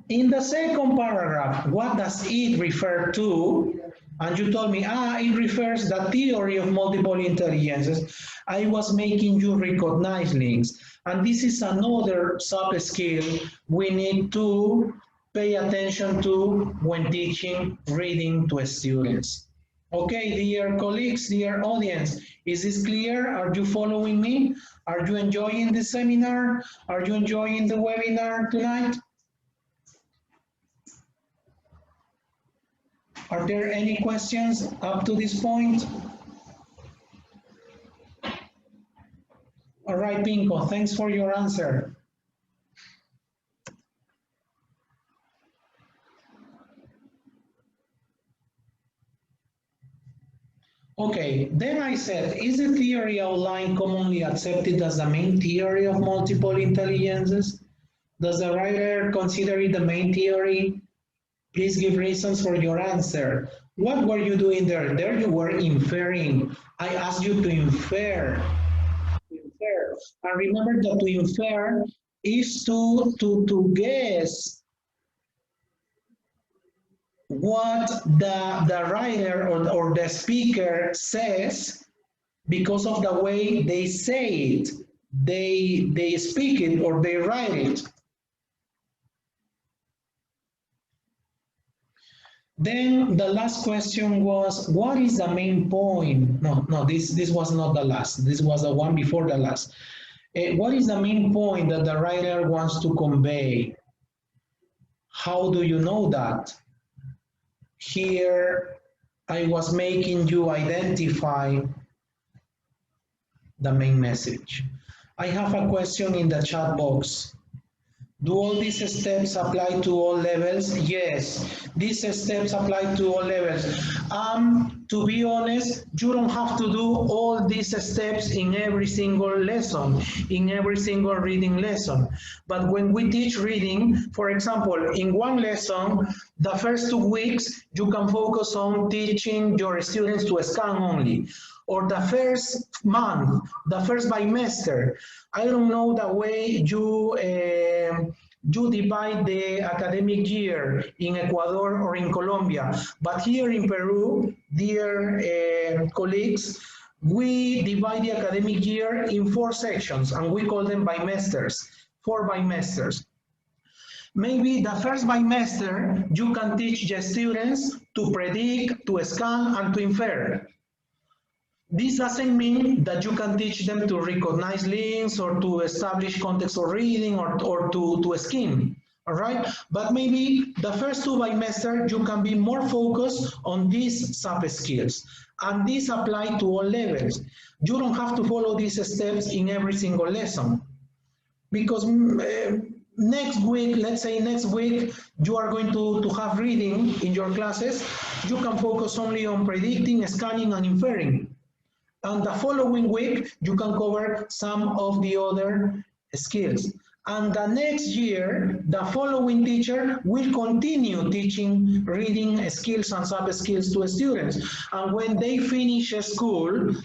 in the second paragraph, what does it refer to? And you told me, it refers the theory of multiple intelligences. I was making you recognize links. And this is another sub-skill we need to pay attention to when teaching reading to students. Okay, dear colleagues, dear audience, is this clear? Are you following me? Are you enjoying the seminar? Are you enjoying the webinar tonight? Are there any questions up to this point? All right, Pinko, thanks for your answer. Okay, then I said, is the theory outlined commonly accepted as the main theory of multiple intelligences? Does the writer consider it the main theory? Please give reasons for your answer. What were you doing there? There you were inferring. I asked you to infer. And remember that to infer is to guess what the writer or the speaker says because of the way they say it. They speak it or they write it. Then the last question was, what is the main point? No, this was not the last. This was the one before the last. What is the main point that the writer wants to convey? How do you know that? Here, I was making you identify the main message. I have a question in the chat box. Do all these steps apply to all levels? Yes, these steps apply to all levels. To be honest, you don't have to do all these steps in every single lesson, in every single reading lesson. But when we teach reading, for example, in one lesson, the first 2 weeks, you can focus on teaching your students to scan only. Or the first month, the first bimester. I don't know the way you divide the academic year in Ecuador or in Colombia, but here in Peru, dear colleagues, we divide the academic year in 4 sections, and we call them bimesters, 4 bimesters. Maybe the first bimester, you can teach the students to predict, to scan, and to infer. This doesn't mean that you can teach them to recognize links or to establish context of reading or to skim, all right? But maybe the first 2 bimesters, you can be more focused on these sub-skills. And these apply to all levels. You don't have to follow these steps in every single lesson. Because next week, let's say next week, you are going to have reading in your classes. You can focus only on predicting, scanning, and inferring. And the following week, you can cover some of the other skills. And the next year, the following teacher will continue teaching reading skills and sub-skills to students. And when they finish school,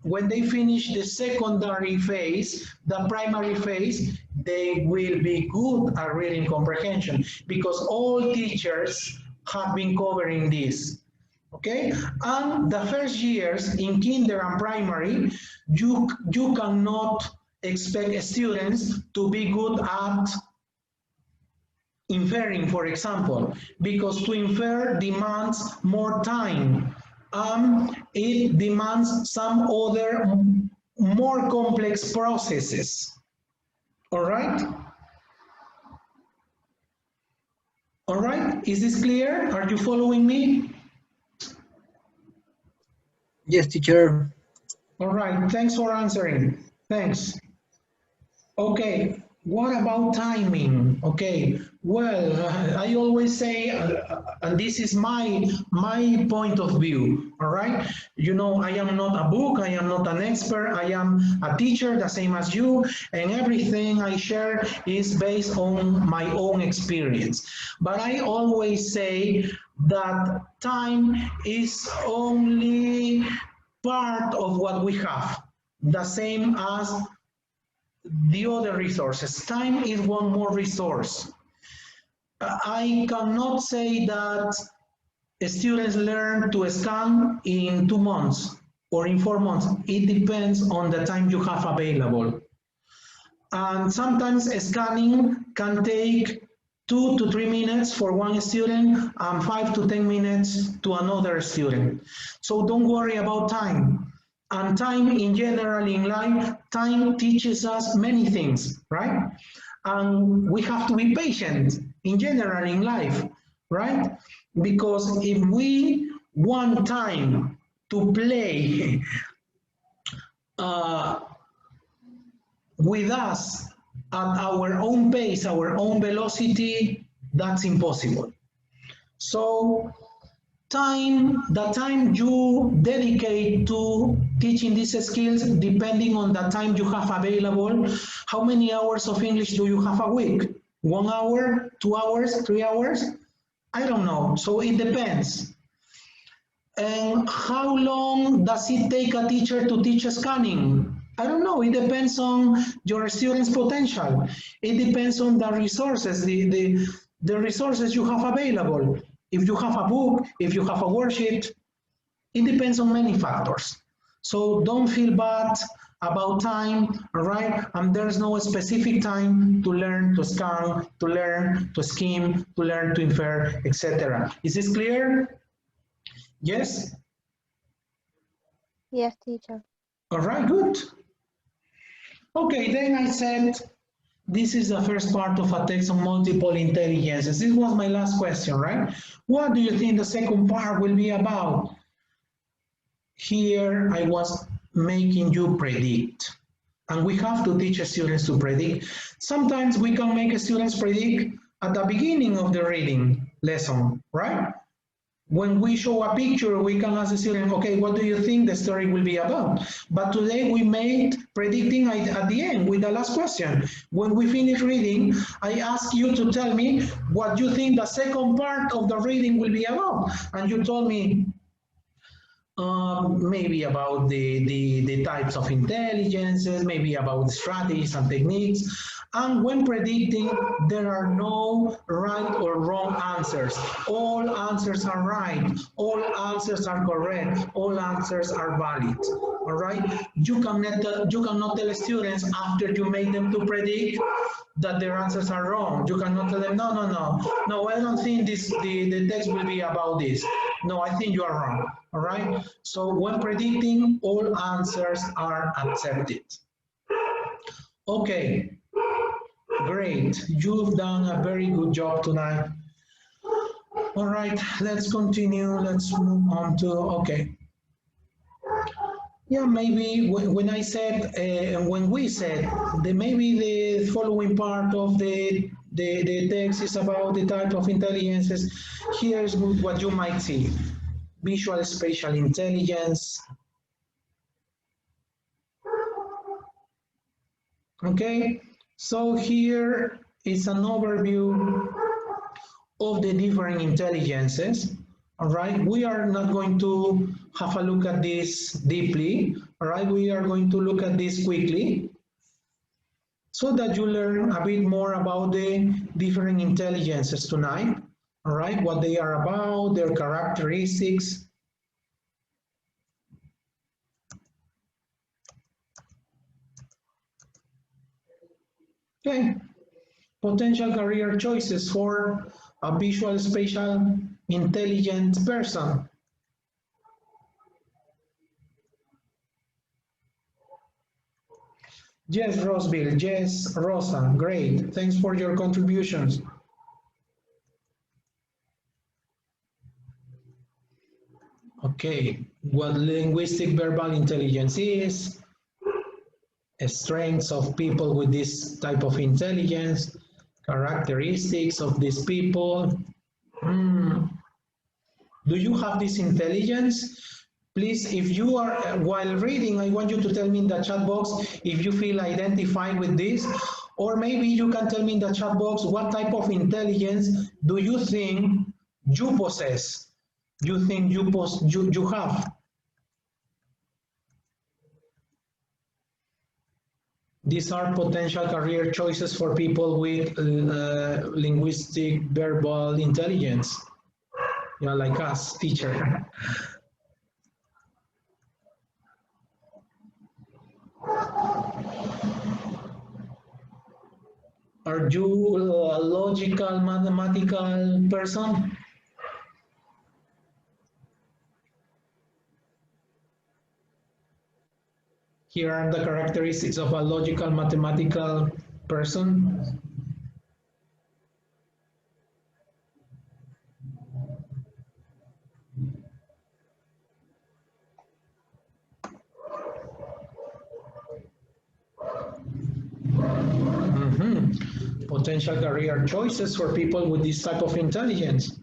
when they finish the secondary phase, the primary phase, they will be good at reading comprehension because all teachers have been covering this. Okay, and the first years in kinder and primary, you cannot expect students to be good at inferring, for example, because to infer demands more time. It demands some other more complex processes. All right? All right, is this clear? Are you following me? Yes, teacher. All right, thanks for answering. Thanks. Okay, what about timing? Okay, well, I always say, and this is my point of view, all right? You know, I am not a book, I am not an expert, I am a teacher, the same as you, and everything I share is based on my own experience. But I always say that time is only part of what we have, the same as the other resources. Time is one more resource. I cannot say that students learn to scan in 2 months or in 4 months. It depends on the time you have available. And sometimes scanning can take 2 to 3 minutes for one student and 5 to 10 minutes to another student. So don't worry about time. And time in general in life, time teaches us many things, right? And we have to be patient in general in life, right? Because if we want time to play with us at our own pace, our own velocity, that's impossible. So the time you dedicate to teaching these skills, depending on the time you have available, how many hours of English do you have a week? 1 hour, 2 hours, 3 hours? I don't know, so it depends. And how long does it take a teacher to teach scanning? I don't know, it depends on your student's potential. It depends on the resources, the resources you have available. If you have a book, if you have a worksheet, it depends on many factors. So don't feel bad about time, all right? And there's no specific time to learn to scan, to learn to skim, to learn to infer, etc. Is this clear? Yes? Yes, teacher. All right, good. Okay, then I said, this is the first part of a text on multiple intelligences. This was my last question, right? What do you think the second part will be about? Here I was making you predict. And we have to teach students to predict. Sometimes we can make students predict at the beginning of the reading lesson, right? When we show a picture, we can ask the student, okay, what do you think the story will be about? But today we made predicting at the end with the last question. When we finish reading, I ask you to tell me what you think the second part of the reading will be about. And you told me maybe about the types of intelligences, maybe about strategies and techniques. And when predicting, there are no right or wrong answers. All answers are right. All answers are correct. All answers are valid. All right? You cannot tell students after you make them to predict that their answers are wrong. You cannot tell them, no, I don't think the text will be about this. No, I think you are wrong. All right? So when predicting, all answers are accepted. Okay. Great, you've done a very good job tonight. All right, let's continue. Let's move on to, okay. Yeah, maybe when I said, when we said that maybe the following part of the text is about the type of intelligences, here's what you might see. Visual spatial intelligence. Okay. So here is an overview of the different intelligences. All right, we are not going to have a look at this deeply. All right, we are going to look at this quickly so that you learn a bit more about the different intelligences tonight. All right, what they are about, their characteristics. Okay. Potential career choices for a visual spatial intelligent person. Yes, Roseville. Yes, Rosa. Great. Thanks for your contributions. Okay. What linguistic verbal intelligence is, strengths of people with this type of intelligence, characteristics of these people. Do you have this intelligence? Please, if you are, while reading, I want you to tell me in the chat box if you feel identified with this, or maybe you can tell me in the chat box what type of intelligence do you think you possess, you think you have. These are potential career choices for people with linguistic verbal intelligence. Yeah, like us, teacher. Are you a logical, mathematical person? Here are the characteristics of a logical, mathematical person. Potential career choices for people with this type of intelligence.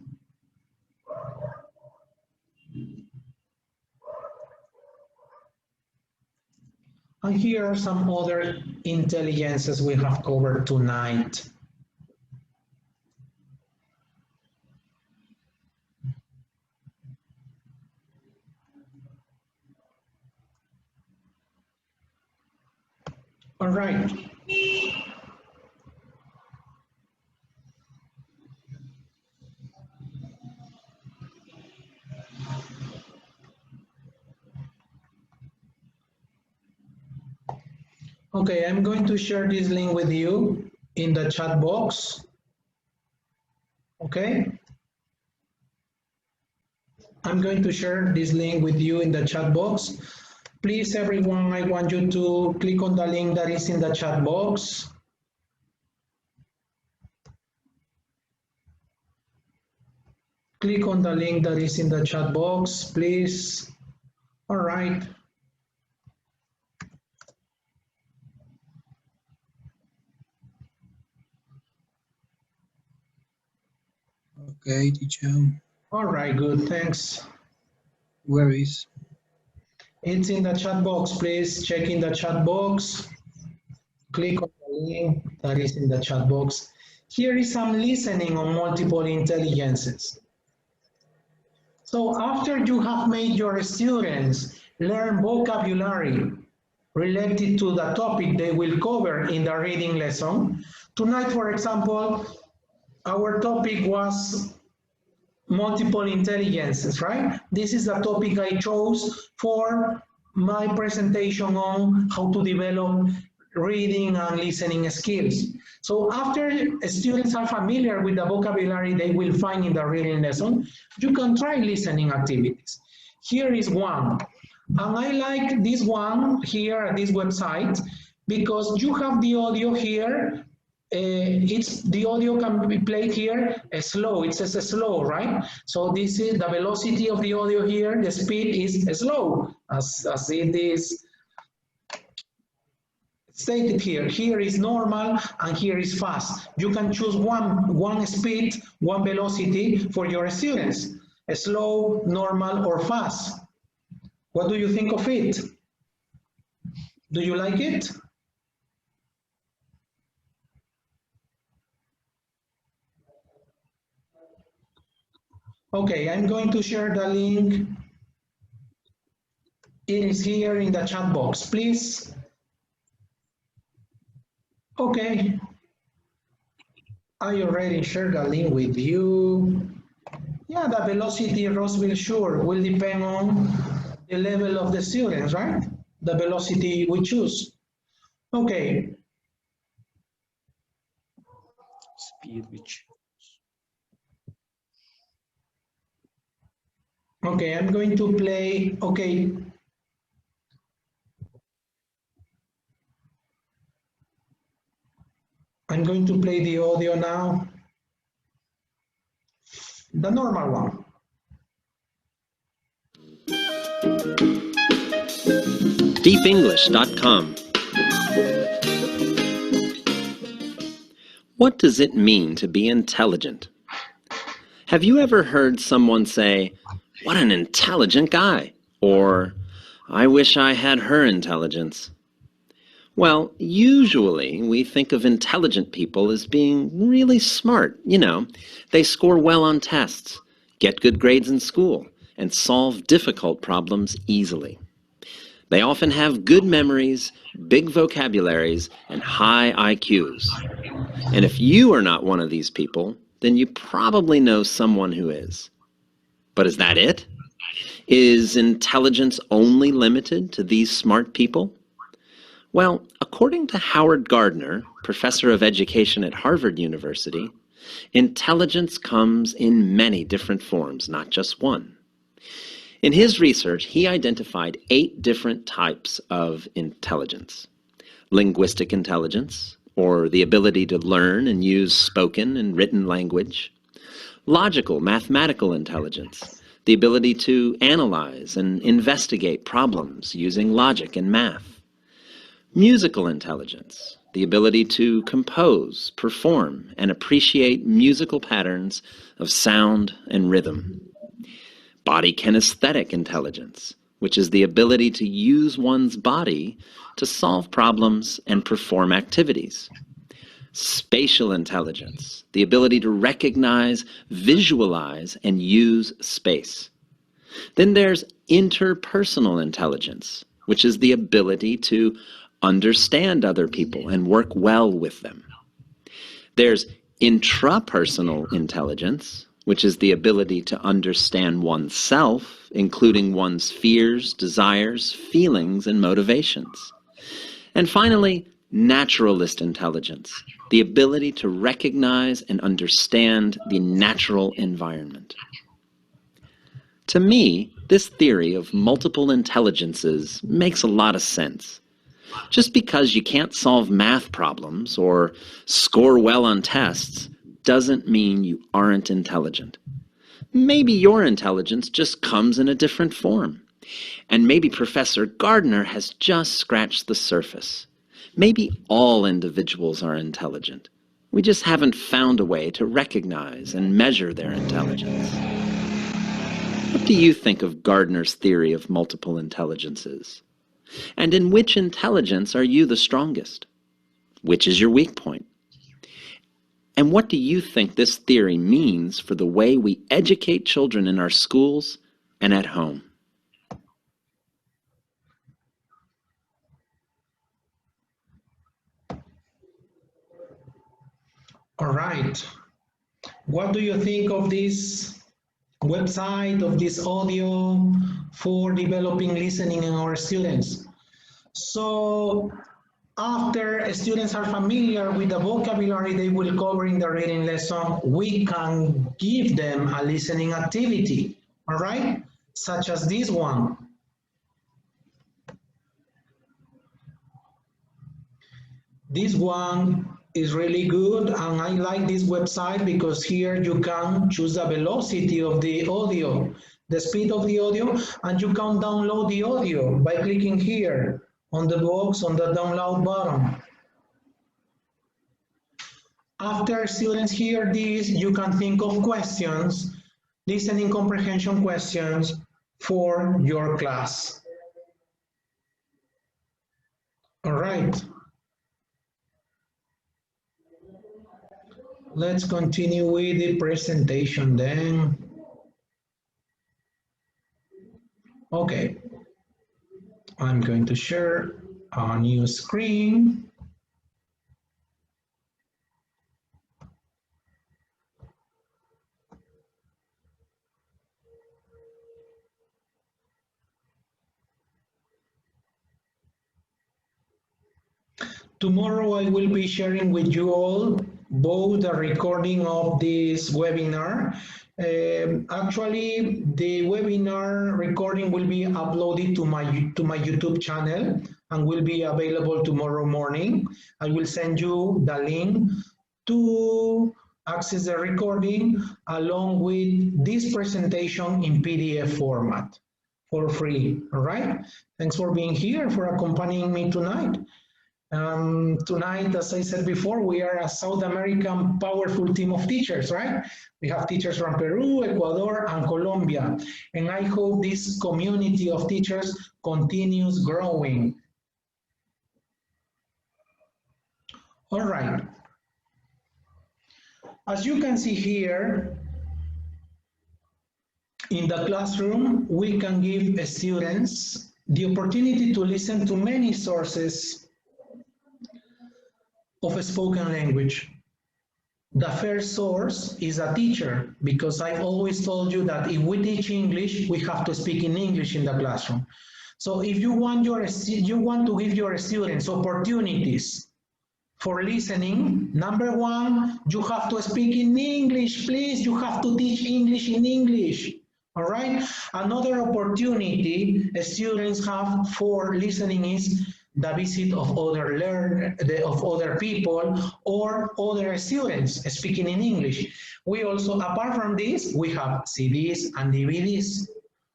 And here are some other intelligences we have covered tonight. All right. Okay, I'm going to share this link with you in the chat box. Okay? I'm going to share this link with you in the chat box. Please, everyone, I want you to click on the link that is in the chat box. Click on the link that is in the chat box, please. All right. Okay, teacher. All right, good, thanks. Where is? It's in the chat box, please check in the chat box. Click on the link that is in the chat box. Here is some listening on multiple intelligences. So after you have made your students learn vocabulary related to the topic they will cover in the reading lesson, tonight, for example, our topic was multiple intelligences, right? This is the topic I chose for my presentation on how to develop reading and listening skills. So after students are familiar with the vocabulary they will find in the reading lesson, you can try listening activities. Here is one, and I like this one here at this website because you have the audio here. The audio can be played here slow. It says slow, right? So this is the velocity of the audio here. The speed is slow, as it is stated here. Here is normal and here is fast. You can choose one speed, one velocity for your students, slow, normal, or fast. What do you think of it? Do you like it? Okay, I'm going to share the link. It is here in the chat box, please. Okay. I already shared the link with you. Yeah, the velocity, Roseville, sure, will depend on the level of the students, right? The velocity we choose. Okay. Okay, I'm going to play, okay. I'm going to play the audio now. The normal one. Deepenglish.com. What does it mean to be intelligent? Have you ever heard someone say, "What an intelligent guy," or "I wish I had her intelligence"? Well, usually we think of intelligent people as being really smart. You know, they score well on tests, get good grades in school, and solve difficult problems easily. They often have good memories, big vocabularies, and high IQs. And if you are not one of these people, then you probably know someone who is. But is that it? Is intelligence only limited to these smart people? Well, according to Howard Gardner, professor of education at Harvard University, intelligence comes in many different forms, not just one. In his research, he identified 8 different types of intelligence. Linguistic intelligence, or the ability to learn and use spoken and written language. Logical, mathematical intelligence, the ability to analyze and investigate problems using logic and math. Musical intelligence, the ability to compose, perform, and appreciate musical patterns of sound and rhythm. Body kinesthetic intelligence, which is the ability to use one's body to solve problems and perform activities. Spatial intelligence, the ability to recognize, visualize, and use space. Then there's interpersonal intelligence, which is the ability to understand other people and work well with them. There's intrapersonal intelligence, which is the ability to understand oneself, including one's fears, desires, feelings, and motivations. And finally, naturalist intelligence, the ability to recognize and understand the natural environment. To me, this theory of multiple intelligences makes a lot of sense. Just because you can't solve math problems or score well on tests doesn't mean you aren't intelligent. Maybe your intelligence just comes in a different form. And maybe Professor Gardner has just scratched the surface. Maybe all individuals are intelligent. We just haven't found a way to recognize and measure their intelligence. What do you think of Gardner's theory of multiple intelligences? And in which intelligence are you the strongest? Which is your weak point? And what do you think this theory means for the way we educate children in our schools and at home? All right. What do you think of this website, of this audio for developing listening in our students? So after students are familiar with the vocabulary they will cover in the reading lesson, we can give them a listening activity, all right? Such as this one. This one is really good, and I like this website because here you can choose the velocity of the audio, the speed of the audio, and you can download the audio by clicking here on the box on the download button. After students hear this, you can think of questions, listening comprehension questions for your class. All right. Let's continue with the presentation then. Okay. I'm going to share a new screen. Tomorrow I will be sharing with you all both the recording of this webinar. Actually, the webinar recording will be uploaded to my YouTube channel and will be available tomorrow morning. I will send you the link to access the recording along with this presentation in PDF format for free. All right. Thanks for being here, for accompanying me tonight. Tonight, as I said before, we are a South American powerful team of teachers, right? We have teachers from Peru, Ecuador, and Colombia. And I hope this community of teachers continues growing. All right. As you can see here, in the classroom, we can give students the opportunity to listen to many sources of spoken language. The first source is a teacher, because I've always told you that if we teach English, we have to speak in English in the classroom. So if you want to give your students opportunities for listening, number one, you have to speak in English, please. You have to teach English in English. All right. Another opportunity students have for listening is the visit of other people or other students speaking in English. We also, apart from this, we have CDs and DVDs.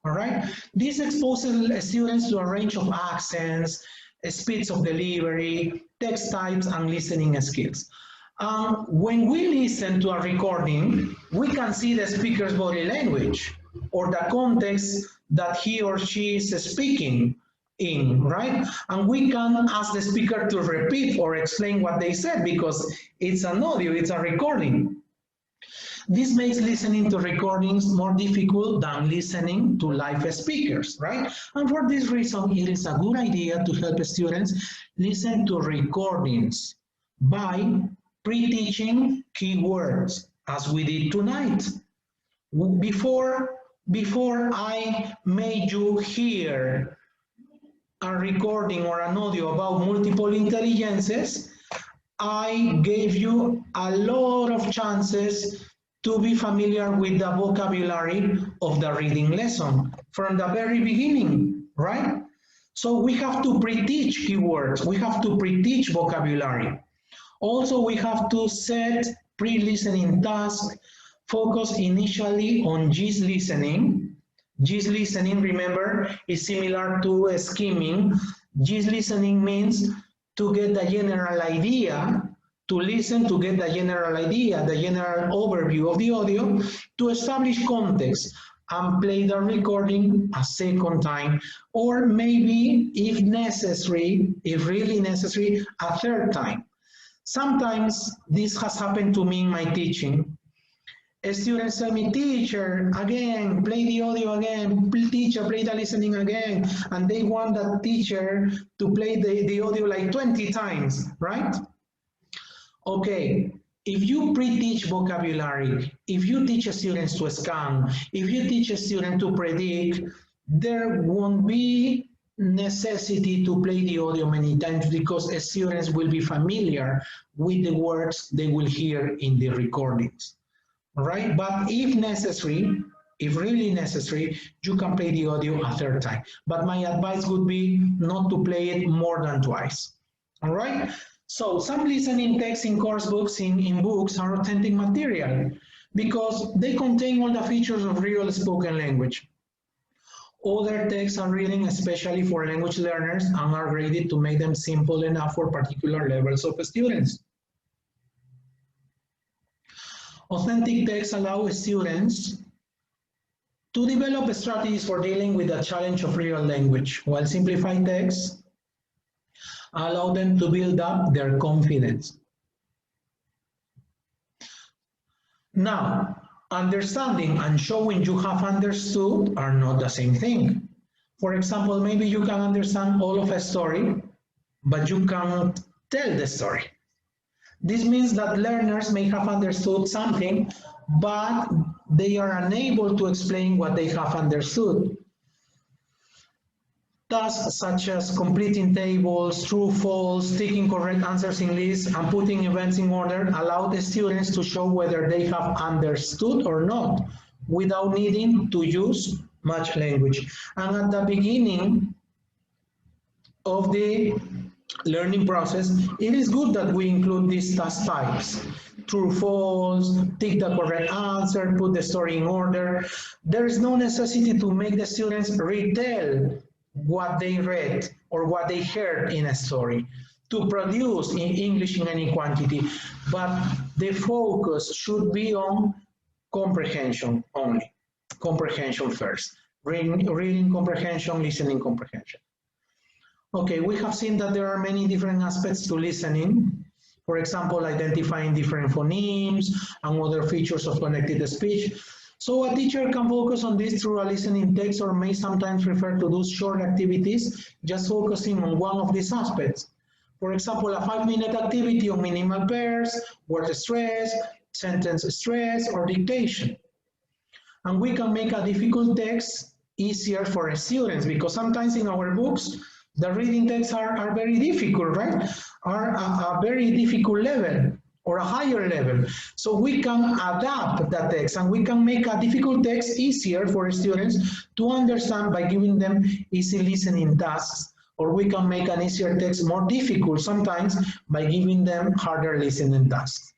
All right. This exposes students to a range of accents, speeds of delivery, text types, and listening skills. When we listen to a recording, we can see the speaker's body language or the context that he or she is speaking in, right? And we can ask the speaker to repeat or explain what they said because it's an audio, it's a recording. This makes listening to recordings more difficult than listening to live speakers, right? And for this reason, it is a good idea to help students listen to recordings by pre-teaching keywords, as we did tonight. Before I made you hear a recording or an audio about multiple intelligences, I gave you a lot of chances to be familiar with the vocabulary of the reading lesson from the very beginning, right? So we have to pre-teach keywords, we have to pre-teach vocabulary. Also, we have to set pre-listening tasks, focus initially on GIS listening. GIS listening, remember, is similar to skimming. GIS listening means to get the general idea, to listen to get the general idea, the general overview of the audio, to establish context and play the recording a second time, or maybe, if necessary, if really necessary, a third time. Sometimes this has happened to me in my teaching. Students tell me, teacher, again, play the audio again, teacher, play the listening again, and they want the teacher to play the audio like 20 times, right? Okay, if you pre-teach vocabulary, if you teach students to scan, if you teach a student to predict, there won't be necessity to play the audio many times because students will be familiar with the words they will hear in the recordings. Right? But if necessary, if really necessary, you can play the audio a third time. But my advice would be not to play it more than twice. All right? So some listening texts in course books, in books, are authentic material because they contain all the features of real spoken language. Other texts are written especially for language learners and are graded to make them simple enough for particular levels of students. Authentic texts allow students to develop strategies for dealing with the challenge of real language, while simplified texts allow them to build up their confidence. Now, understanding and showing you have understood are not the same thing. For example, maybe you can understand all of a story, but you cannot tell the story. This means that learners may have understood something, but they are unable to explain what they have understood. tasks such as completing tables, true, false, taking correct answers in lists, and putting events in order allow the students to show whether they have understood or not without needing to use much language. And at the beginning of the learning process, it is good that we include these task types. True, false, take the correct answer, put the story in order. There is no necessity to make the students retell what they read or what they heard in a story to produce in English in any quantity, but the focus should be on comprehension only. Comprehension first. Reading comprehension, listening comprehension. Okay, we have seen that there are many different aspects to listening. For example, identifying different phonemes and other features of connected speech. So a teacher can focus on this through a listening text or may sometimes prefer to do short activities, just focusing on one of these aspects. For example, a 5-minute activity on minimal pairs, word stress, sentence stress, or dictation. And we can make a difficult text easier for students because sometimes in our books, the reading texts are very difficult, right? Are a very difficult level or a higher level. So we can adapt the text and we can make a difficult text easier for students to understand by giving them easy listening tasks, or we can make an easier text more difficult sometimes by giving them harder listening tasks.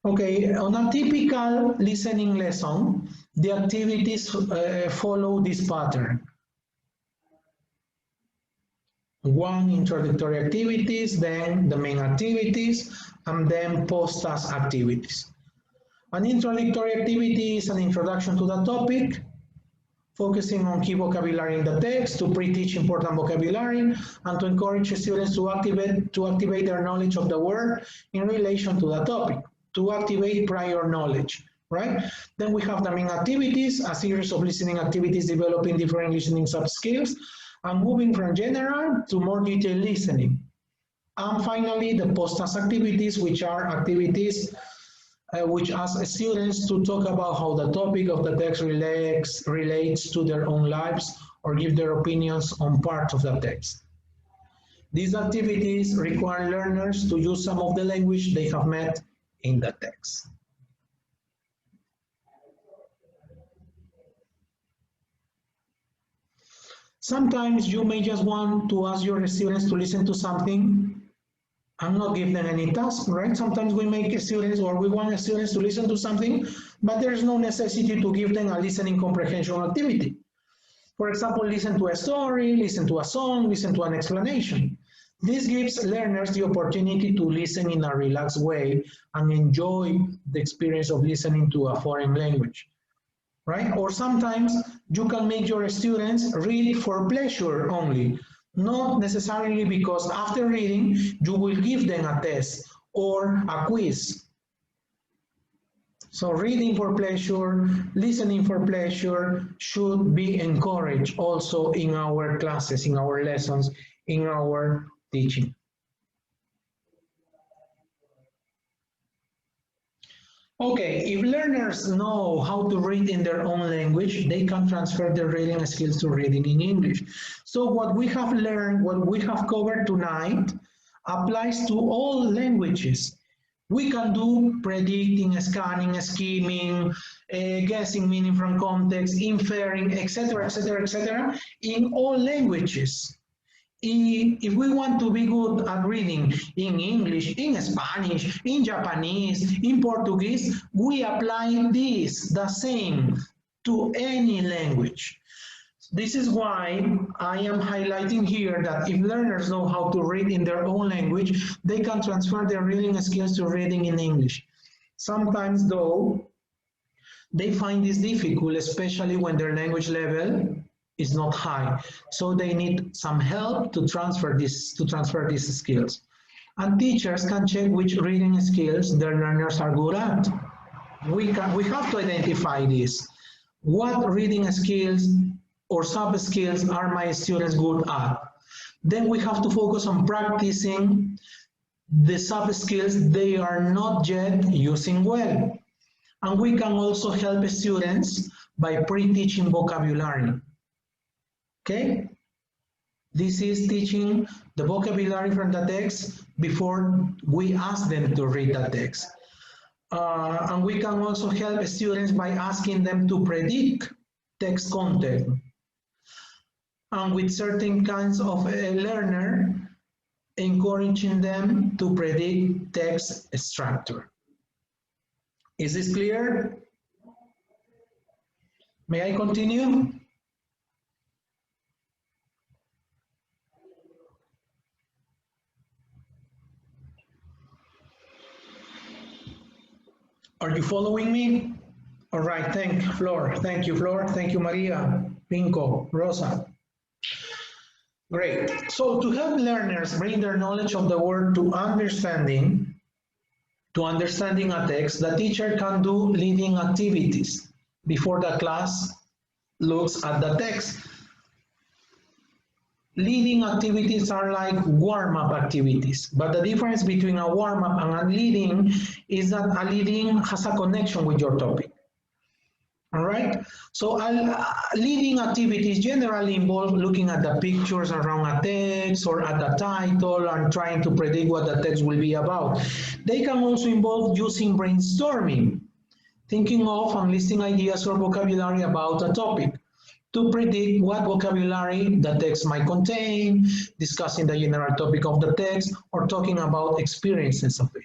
Okay, on a typical listening lesson, the activities follow this pattern. 1 introductory activities, then the main activities, and then post-task activities. An introductory activity is an introduction to the topic, focusing on key vocabulary in the text, to pre-teach important vocabulary, and to encourage students to activate their knowledge of the word in relation to the topic, to activate prior knowledge, right? Then we have the main activities, a series of listening activities developing different listening sub-skills, and moving from general to more detailed listening. And finally, the post-task activities, which are activities which ask students to talk about how the topic of the text relates to their own lives or give their opinions on parts of the text. These activities require learners to use some of the language they have met in the text. Sometimes you may just want to ask your students to listen to something and not give them any task, right? Sometimes we make students, or we want students to listen to something, but there's no necessity to give them a listening comprehension activity. For example, listen to a story, listen to a song, listen to an explanation. This gives learners the opportunity to listen in a relaxed way and enjoy the experience of listening to a foreign language, right? Or sometimes you can make your students read for pleasure only, not necessarily because after reading, you will give them a test or a quiz. So reading for pleasure, listening for pleasure should be encouraged also in our classes, in our lessons, in our teaching. Okay, if learners know how to read in their own language, they can transfer their reading skills to reading in English. So what we have learned, what we have covered tonight, applies to all languages. We can do predicting, scanning, skimming, guessing meaning from context, inferring, etc., etc., etc., in all languages. If we want to be good at reading in English, in Spanish, in Japanese, in Portuguese, we apply this, the same, to any language. This is why I am highlighting here that if learners know how to read in their own language, they can transfer their reading skills to reading in English. Sometimes, though, they find this difficult, especially when their language level is not high. So they need some help to transfer these skills. And teachers can check which reading skills their learners are good at. We have to identify this. What reading skills or sub-skills are my students good at? Then we have to focus on practicing the sub-skills they are not yet using well. And we can also help students by pre-teaching vocabulary. Okay? This is teaching the vocabulary from the text before we ask them to read the text. And we can also help students by asking them to predict text content. And with certain kinds of learner, encouraging them to predict text structure. Is this clear? May I continue? Are you following me? All right, thank you, Flor. Thank you, Flor. Thank you, Maria, Pinko, Rosa. Great. So to help learners bring their knowledge of the word to understanding a text, the teacher can do leading activities before the class looks at the text. Leading activities are like warm-up activities, but the difference between a warm-up and a leading is that a leading has a connection with your topic. All right, so leading activities generally involve looking at the pictures around a text or at the title and trying to predict what the text will be about. They can also involve using brainstorming, thinking of and listing ideas or vocabulary about a topic to predict what vocabulary the text might contain, discussing the general topic of the text, or talking about experiences of it.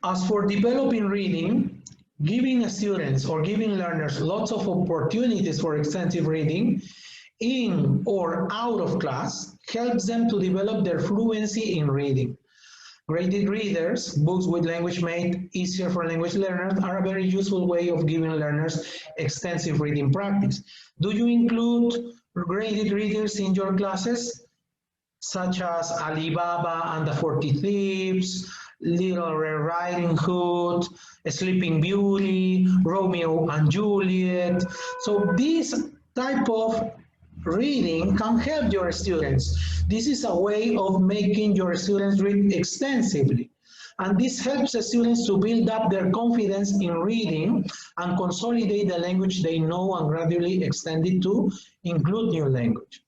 As for developing reading, giving students or giving learners lots of opportunities for extensive reading in or out of class helps them to develop their fluency in reading. Graded readers, books with language made easier for language learners, are a very useful way of giving learners extensive reading practice. Do you include graded readers in your classes, such as Alibaba and the 40 Thieves, Little Red Riding Hood, Sleeping Beauty, Romeo and Juliet? So this type of reading can help your students. This is a way of making your students read extensively. And this helps the students to build up their confidence in reading and consolidate the language they know and gradually extend it to include new language.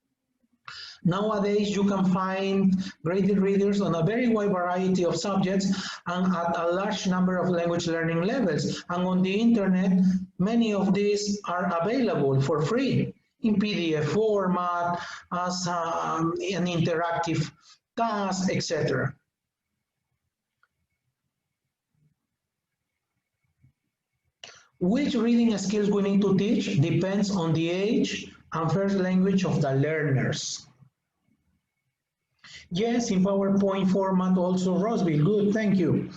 Nowadays, you can find graded readers on a very wide variety of subjects and at a large number of language learning levels. And on the internet, many of these are available for free in PDF format, as an interactive task, etc. Which reading skills we need to teach depends on the age and first language of the learners. Yes, in PowerPoint format also, Roseville, good, thank you.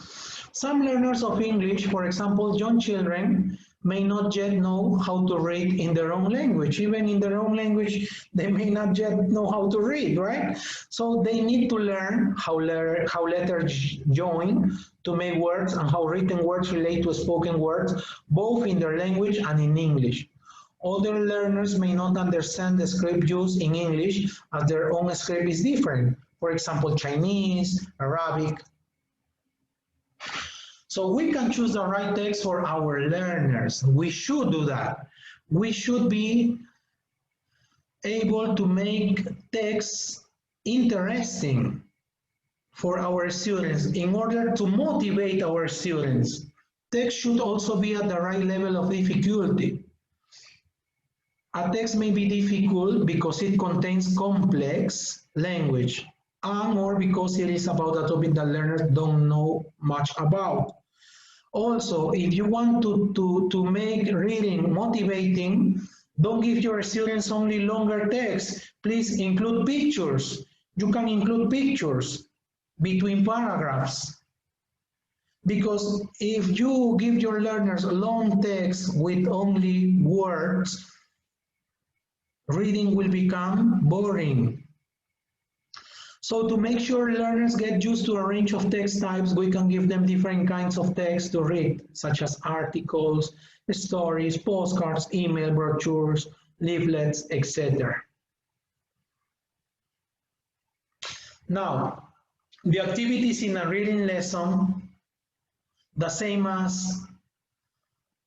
Some learners of English, for example, young children, may not yet know how to read in their own language. Even in their own language, they may not yet know how to read, right? So they need to learn how letters join to make words and how written words relate to spoken words, both in their language and in English. Older learners may not understand the script used in English as their own script is different. For example, Chinese, Arabic. So we can choose the right text for our learners. We should do that. We should be able to make texts interesting for our students in order to motivate our students. Text should also be at the right level of difficulty. A text may be difficult because it contains complex language or because it is about a topic that learners don't know much about. Also, if you want to make reading motivating, don't give your students only longer text. Please include pictures. You can include pictures between paragraphs. Because if you give your learners long text with only words, reading will become boring. So to make sure learners get used to a range of text types, we can give them different kinds of text to read, such as articles, stories, postcards, email brochures, leaflets, etc. Now, The activities in a reading lesson, the same as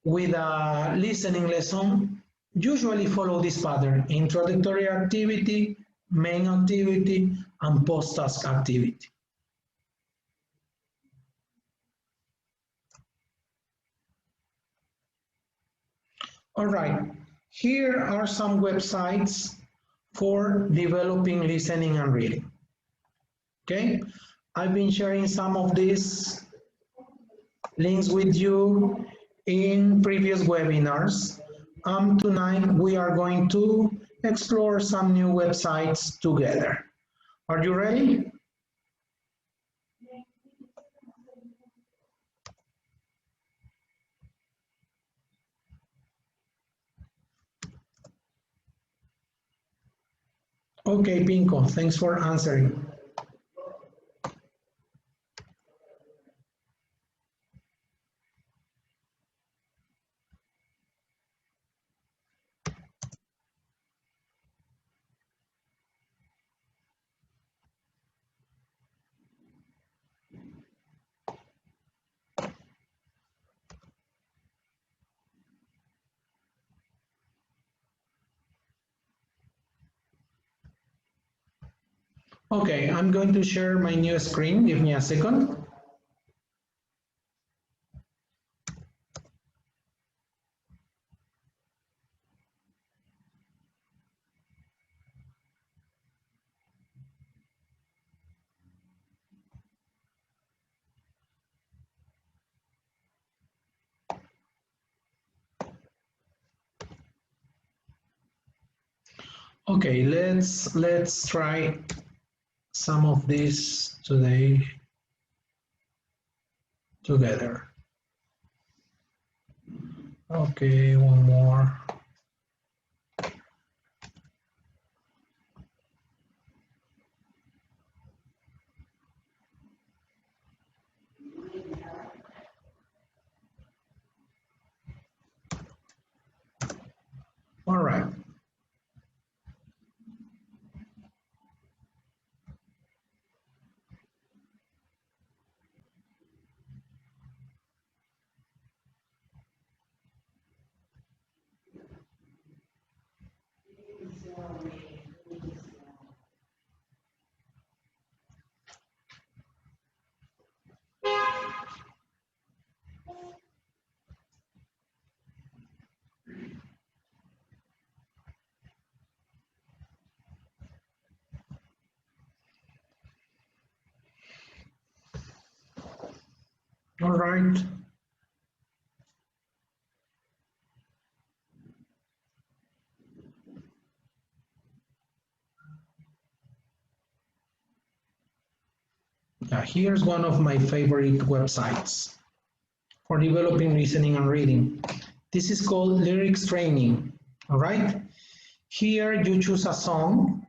with a listening lesson, usually follow this pattern: introductory activity, main activity, and post-task activity. All right, here are some websites for developing listening and reading. Okay, I've been sharing some of these links with you in previous webinars. Tonight we are going to explore some new websites together. Are you ready? Okay, Pinko, thanks for answering. Okay, I'm going to share my new screen. Give me a second. Okay, let's try some of this today together. Okay, one more. All right. All right. Here's one of my favorite websites for developing listening and reading. This is called Lyrics Training. All right. Here you choose a song.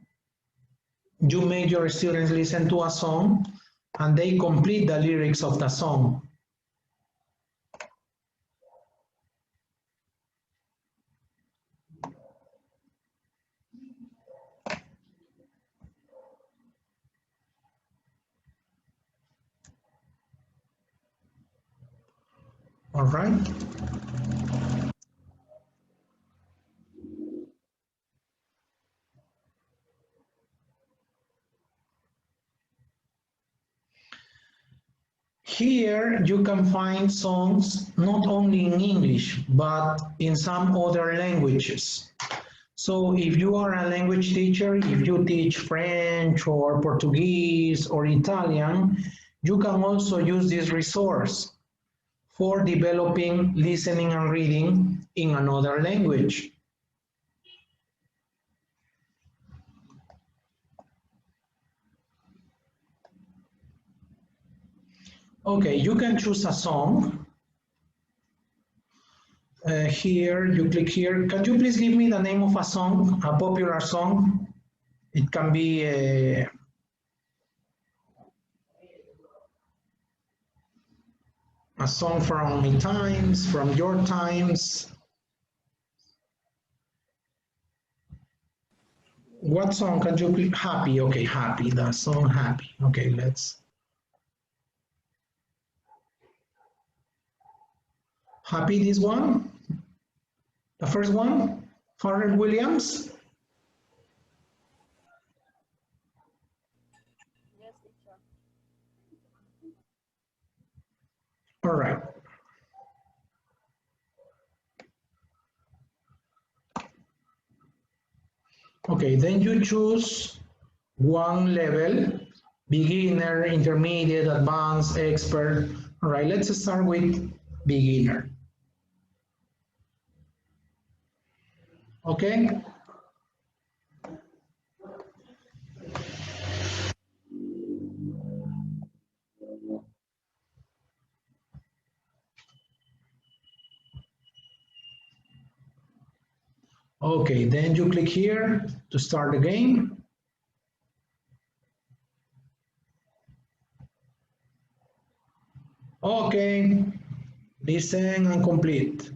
You make your students listen to a song and they complete the lyrics of the song. All right. Here you can find songs not only in English, but in some other languages. So if you are a language teacher, if you teach French or Portuguese or Italian, you can also use this resource for developing listening and reading in another language. Okay, you can choose a song. Here, you click here. Can you please give me the name of a song, a popular song? It can be a song from my times, from your times. What song can you click? Happy, okay, Happy, the song Happy. Okay, let's Happy this one? The first one? Pharrell Williams? All right. Okay, then you choose one level, beginner, intermediate, advanced, expert. All right, let's start with beginner. Okay. Okay, then you click here to start the game. Okay, listen and complete.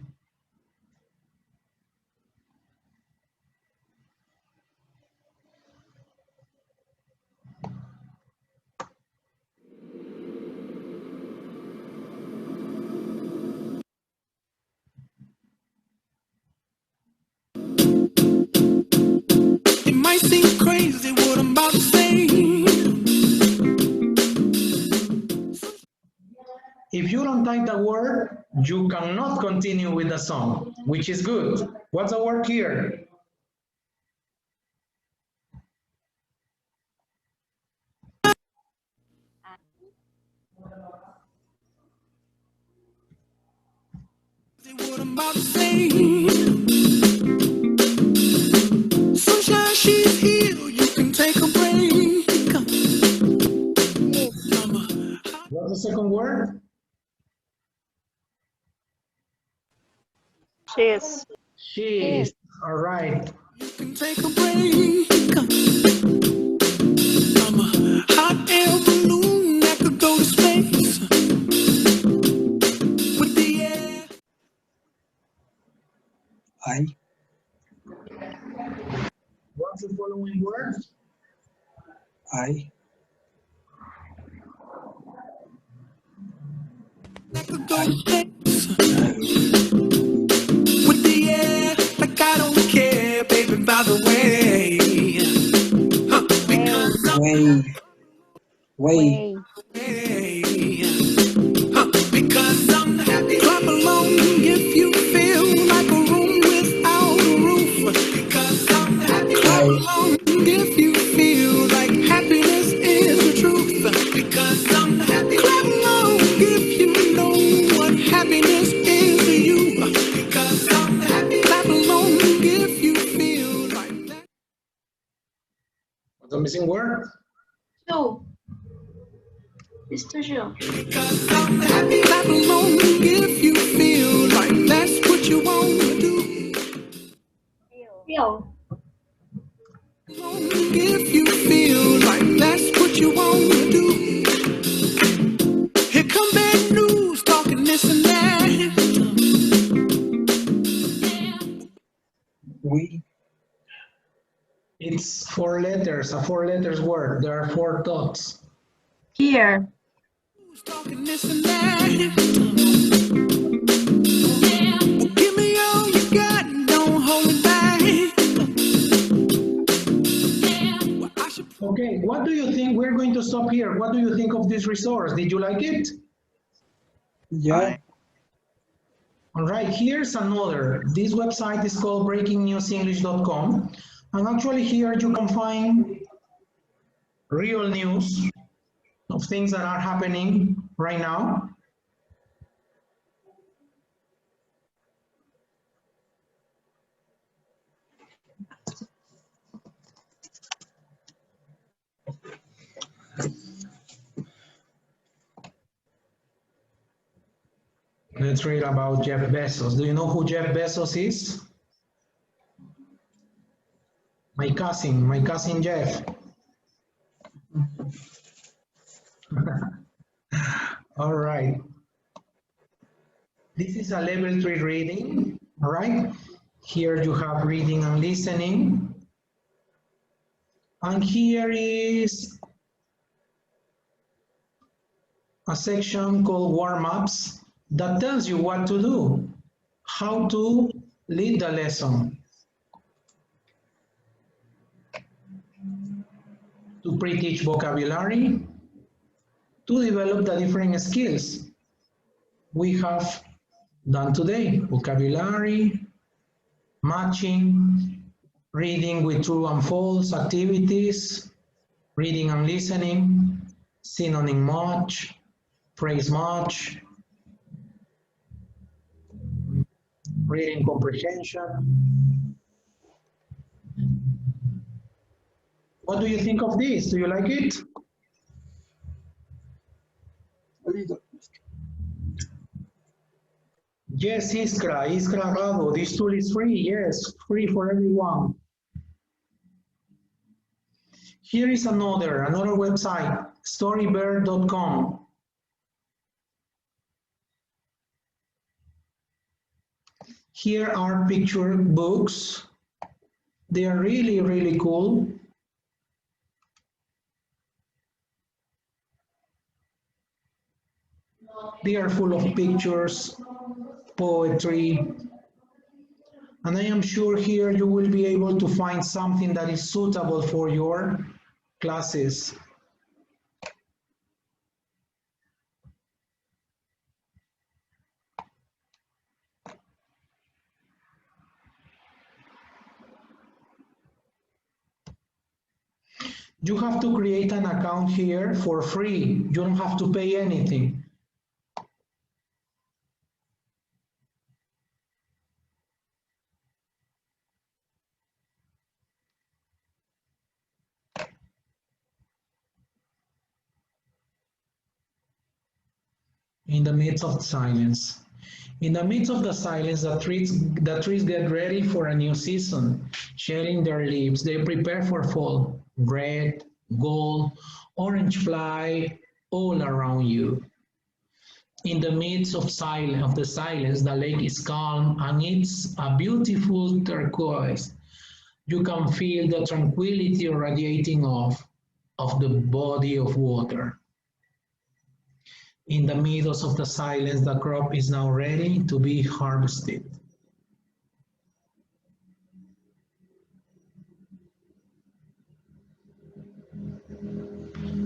It might seem crazy what I'm about to say. If you don't type the word, you cannot continue with the song, which is good. What's the word here? What I'm about to say. Sunshine, she's here. You can take a break. What's the second word? Cheers. She's. All right. You can take a break. I'm a hot air balloon that could go to space. With the air. I. What's the following word? I. That could go to space. With the air, like I don't care, baby, by the way. Because I'm Way. because I'm happy. Clap along if you feel like a room without a roof. Because I'm happy. Clap along if you feel like happiness is the truth. Because I'm happy. Clap along if you know what happiness is to you. Because I'm happy. Clap along if you feel like that. What's the missing word? Yo. Mr. Joe. Because I'm happy. Clap along if you feel like that's what you want to do. Yo. If you feel like that's what you want to do. Here come bad news, talking this and that. We. It's four letters, a four letters word. There are four dots. Here. Talking this and that. Well, give me all you got, don't hold it back. Well, I should Okay, what do you think? We're going to stop here. What do you think of this resource? Did you like it? Yeah. All right, here's another. This website is called breakingnewsenglish.com. And actually here you can find real news of things that are happening right now. Let's read about Jeff Bezos. Do you know who Jeff Bezos is? My cousin Jeff. All right. This is a level 3 reading, all right? Here you have reading and listening. And here is a section called warm-ups. that tells you what to do, how to lead the lesson, to pre-teach vocabulary, to develop the different skills we have done today: vocabulary, matching, reading with true and false activities, reading and listening, synonym match, phrase match, reading comprehension. What do you think of this? Do you like it? A little. Yes, Iskra Gado. This tool is free. Yes, free for everyone. Here is another website, storybird.com. Here are picture books. They are really, really cool. They are full of pictures, poetry, and I am sure here you will be able to find something that is suitable for your classes. You have to create an account here for free. You don't have to pay anything. In the midst of silence. In the midst of the silence, the trees get ready for a new season, shedding their leaves. They prepare for fall. Red, gold, orange fly all around you. In the midst of the silence, the lake is calm and it's a beautiful turquoise. You can feel the tranquility radiating off of the body of water. In the midst of the silence, the crop is now ready to be harvested.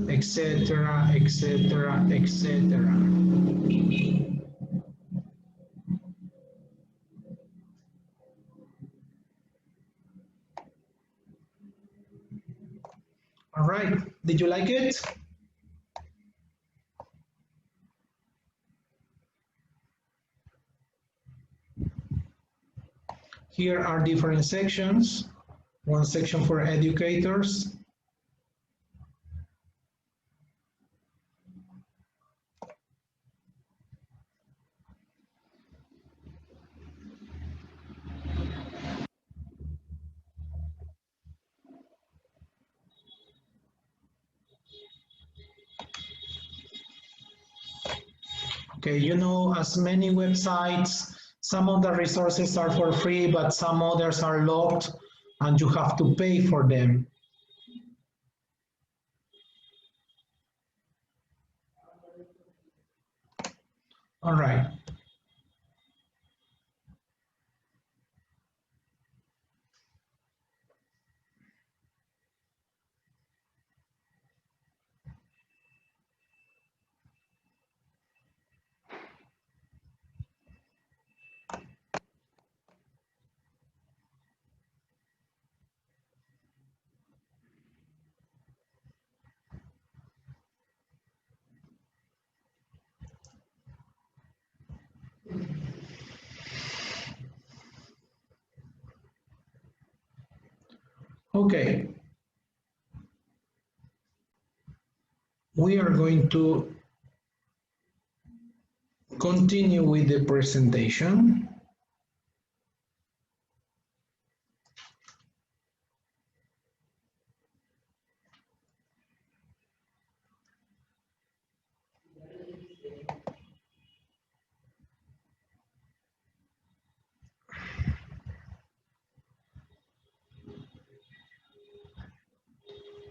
Etc., etc., etc. All right, did you like it? Here are different sections. One section for educators. Okay, you know, as many websites, some of the resources are for free, but some others are locked and you have to pay for them. All right. Okay. We are going to continue with the presentation.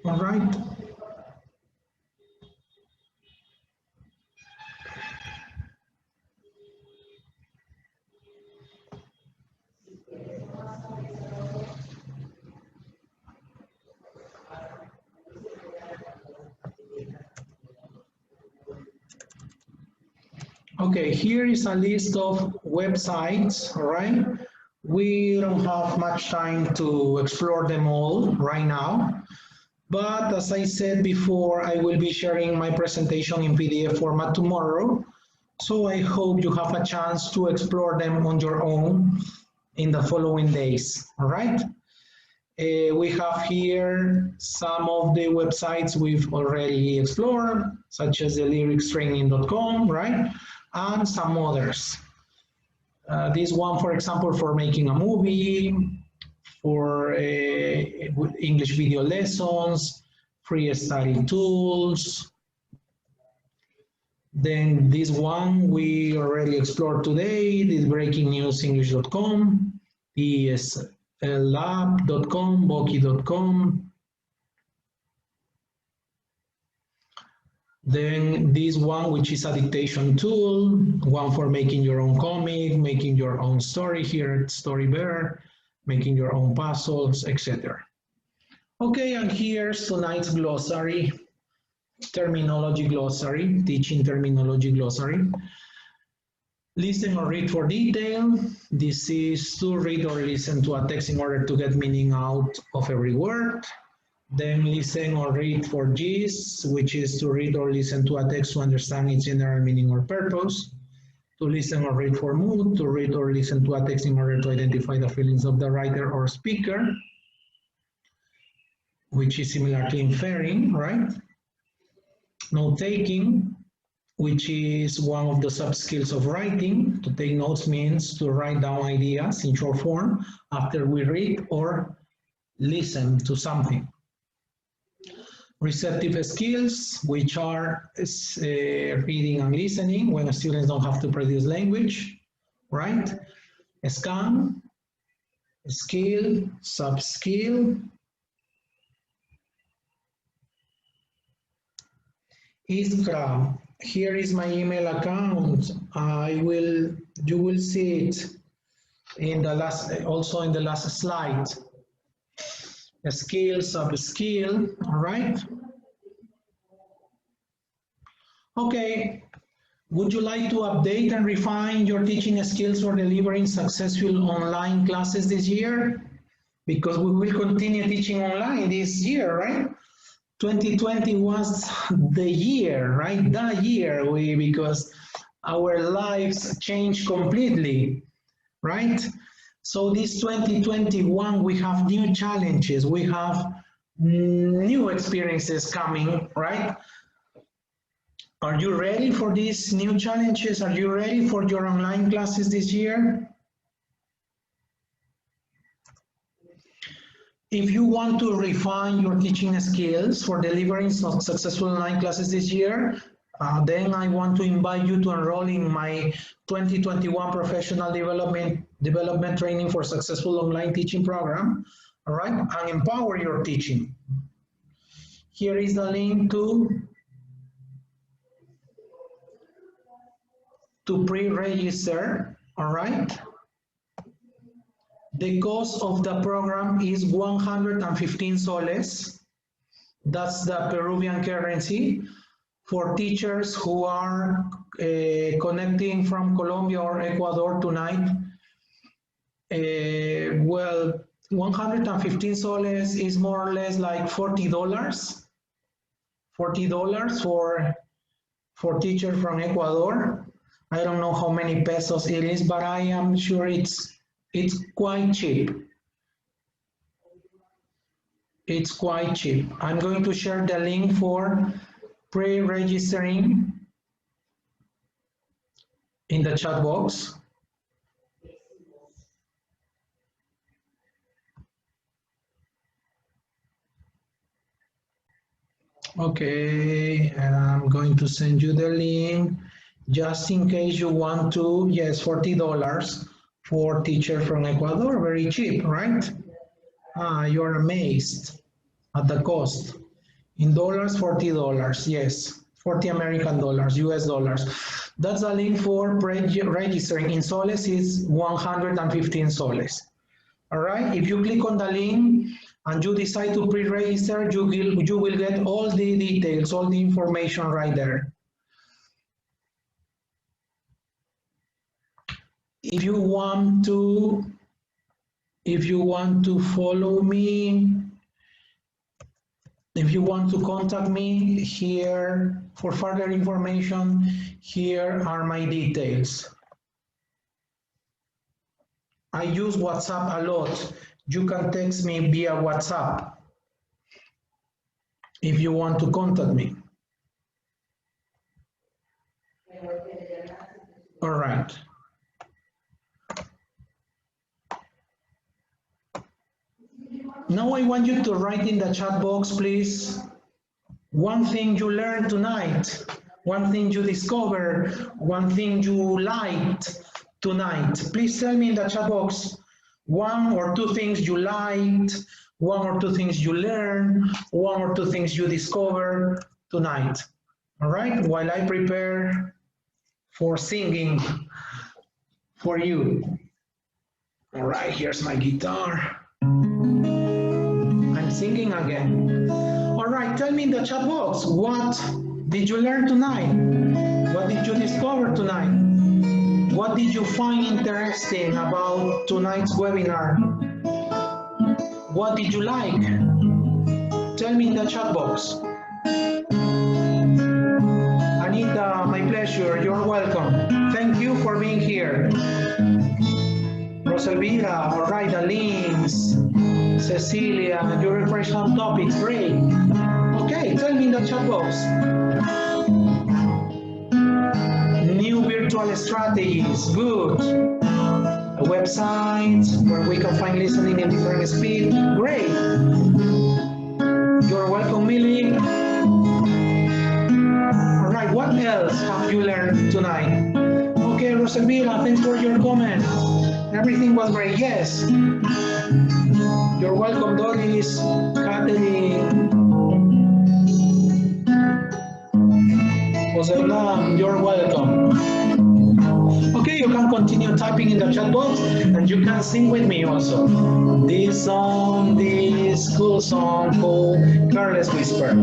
All right. Okay, here is a list of websites, all right? We don't have much time to explore them all right now, but as I said before, I will be sharing my presentation in PDF format tomorrow, so I hope you have a chance to explore them on your own in the following days, all right? We have here some of the websites we've already explored, such as the lyricstraining.com, right? And some others. This one, for example, for making a movie, for English video lessons, free study tools. Then this one we already explored today, this breakingnewsenglish.com, ESLab.com, Boki.com. Then this one, which is a dictation tool, one for making your own comic, making your own story here at Storybear, making your own puzzles, etc. Okay, and here's tonight's glossary, terminology glossary, teaching terminology glossary. Listen or read for detail. This is to read or listen to a text in order to get meaning out of every word. Then listen or read for gist, which is to read or listen to a text to understand its general meaning or purpose. To listen or read for mood, to read or listen to a text in order to identify the feelings of the writer or speaker, which is similar to inferring, right? Note-taking, which is one of the sub-skills of writing. To take notes means to write down ideas in short form after we read or listen to something. Receptive skills, which are reading and listening when students don't have to produce language, right? Scan, skill, sub-skill. Iskra, here is my email account. You will see it in the last, also in the last slide. A skill, sub-skill, all right? Okay, would you like to update and refine your teaching skills for delivering successful online classes this year? Because we will continue teaching online this year, right? 2020 was the year, right? The year, because our lives changed completely, right? So this 2021, we have new challenges, we have new experiences coming, right? Are you ready for these new challenges? Are you ready for your online classes this year? If you want to refine your teaching skills for delivering successful online classes this year, then I want to invite you to enroll in my 2021 Professional Development Training for Successful Online Teaching program, all right, and empower your teaching. Here is the link to pre-register, all right? The cost of the program is 115 soles. That's the Peruvian currency. For teachers who are connecting from Colombia or Ecuador tonight, well, 115 soles is more or less like $40. $40 for teachers from Ecuador. I don't know how many pesos it is, but I am sure it's quite cheap. It's quite cheap. I'm going to share the link for pre-registering in the chat box. Okay, and I'm going to send you the link just in case you want to. Yes, $40 for teacher from Ecuador, very cheap, right? You're amazed at the cost. In dollars, $40, yes, 40 American dollars, US dollars. That's the link for registering. In soles is 115 soles. All right, if you click on the link and you decide to pre-register, you will get all the details, all the information right there. if you want to follow me, if you want to contact me here for further information, here are my details. I use WhatsApp a lot. You can text me via WhatsApp if you want to contact me. All right. Now I want you to write in the chat box, please, one thing you learned tonight, one thing you discovered, one thing you liked tonight. Please tell me in the chat box one or two things you liked, one or two things you learned, one or two things you discovered tonight. All right, while I prepare for singing for you. All right, here's my guitar. I'm singing again. All right, tell me in the chat box, what did you learn tonight? What did you discover tonight? What did you find interesting about tonight's webinar? What did you like? Tell me in the chat box. Anita, my pleasure, you're welcome. Thank you for being here. Rosalvira, all right, Aline, Cecilia, you refresh some topics, great. Okay, tell me in the chat box. New virtual strategies, good. A website where we can find listening in different speed, great. You're welcome, Millie. All right, what else have you learned tonight? Okay, Rosalvira, thanks for your comment. Everything was great, yes. You're welcome, Doris, Catherine. Jose Blam, you're welcome. Okay, you can continue typing in the chat box and you can sing with me also. This song, this cool song called Careless Whisper.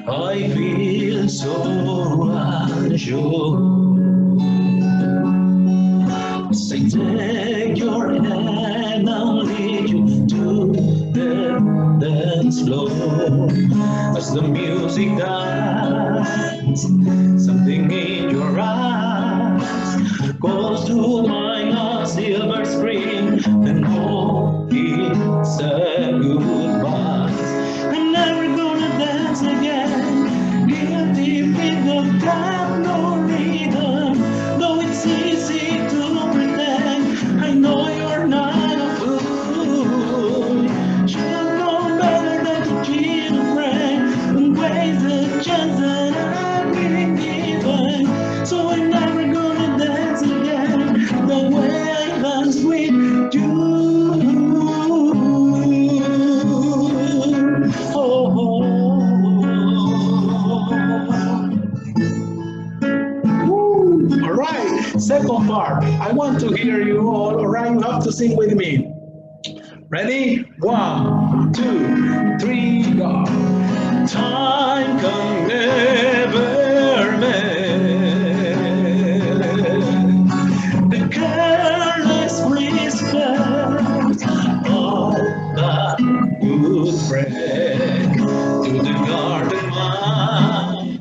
I feel so unsure. So I take your hand and lead you to the dance floor. As the music dies, something in your eyes goes to mine a silver screen, and oh, it's a goodbye. I'm never gonna dance again, guilty with the time, no rhythm, though it's easy to pretend. I know you're not a fool. Should have known better than to cheat a friend and waste the chance that I've been given. So I'm never gonna dance again the way I danced with you. All right, second part. I want to hear you all. All right, you have to sing with me. Ready? 1, 2, 3, go. Time can never mend the careless whisper of that good friend to the garden mind.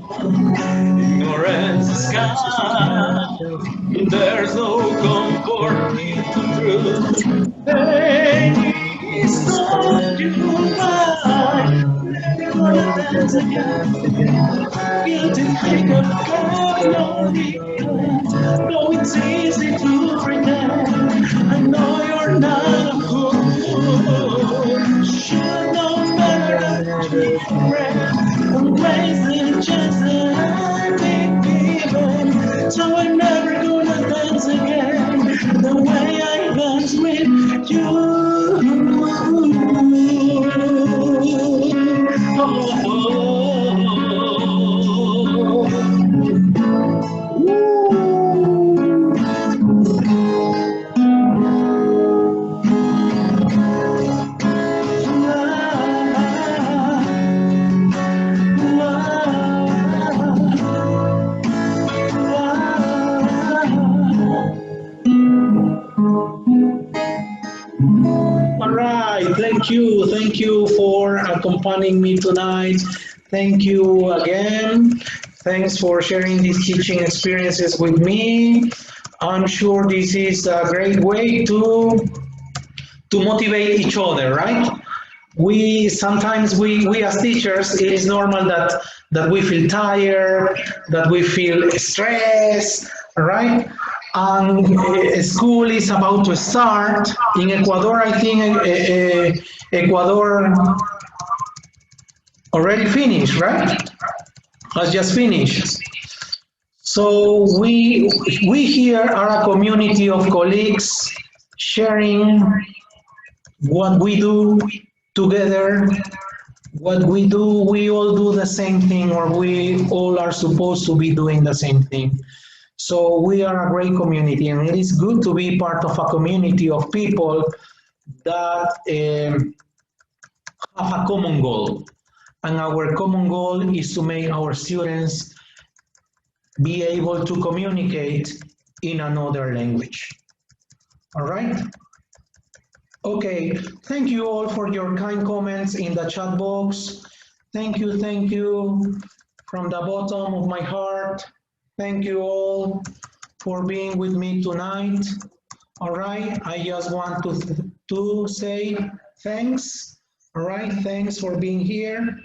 Ignorance is kind. There's no comfort in the truth. Hey, it's not you right. Never gonna dance again. Guilty think of God, though it's easy to pretend. I know you're not a fool. Should know better than to friend and waste the chance that I've been given. So I'm never gonna dance again the way I danced with you. Thank you. Thank you for accompanying me tonight. Thank you again. Thanks for sharing these teaching experiences with me. I'm sure this is a great way to motivate each other, right? We sometimes we as teachers, it is normal that we feel tired, that we feel stressed, right? And school is about to start in Ecuador. I think Ecuador already finished, right? Has just finished. So we here are a community of colleagues sharing what we do together. What we do, we all do the same thing, or we all are supposed to be doing the same thing. So we are a great community, and it is good to be part of a community of people that have a common goal. And our common goal is to make our students be able to communicate in another language. All right? Okay, thank you all for your kind comments in the chat box. Thank you from the bottom of my heart. Thank you all for being with me tonight. All right, I just want to say thanks. All right, thanks for being here.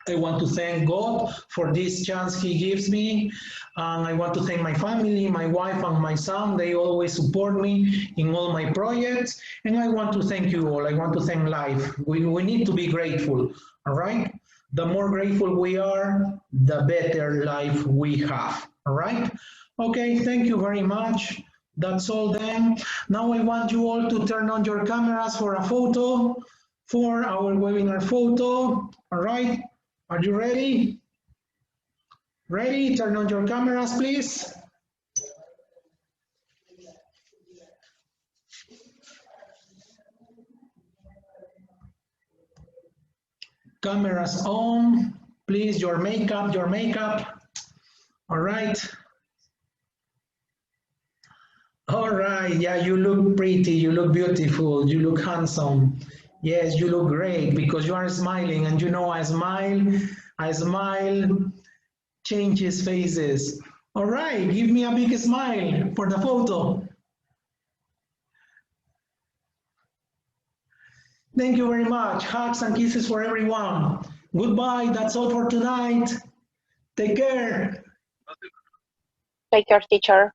I want to thank God for this chance He gives me. I want to thank my family, my wife and my son. They always support me in all my projects. And I want to thank you all. I want to thank life. We need to be grateful, all right? The more grateful we are, the better life we have, all right? Okay, thank you very much. That's all then. Now I want you all to turn on your cameras for a photo, for our webinar photo, all right? Are you ready? Ready? Turn on your cameras, please. Cameras on. Please, your makeup, your makeup. All right. All right. Yeah, you look pretty. You look beautiful. You look handsome. Yes, you look great because you are smiling, and you know a smile changes faces. All right, give me a big smile for the photo. Thank you very much. Hugs and kisses for everyone. Goodbye, that's all for tonight. Take care. Take care, teacher.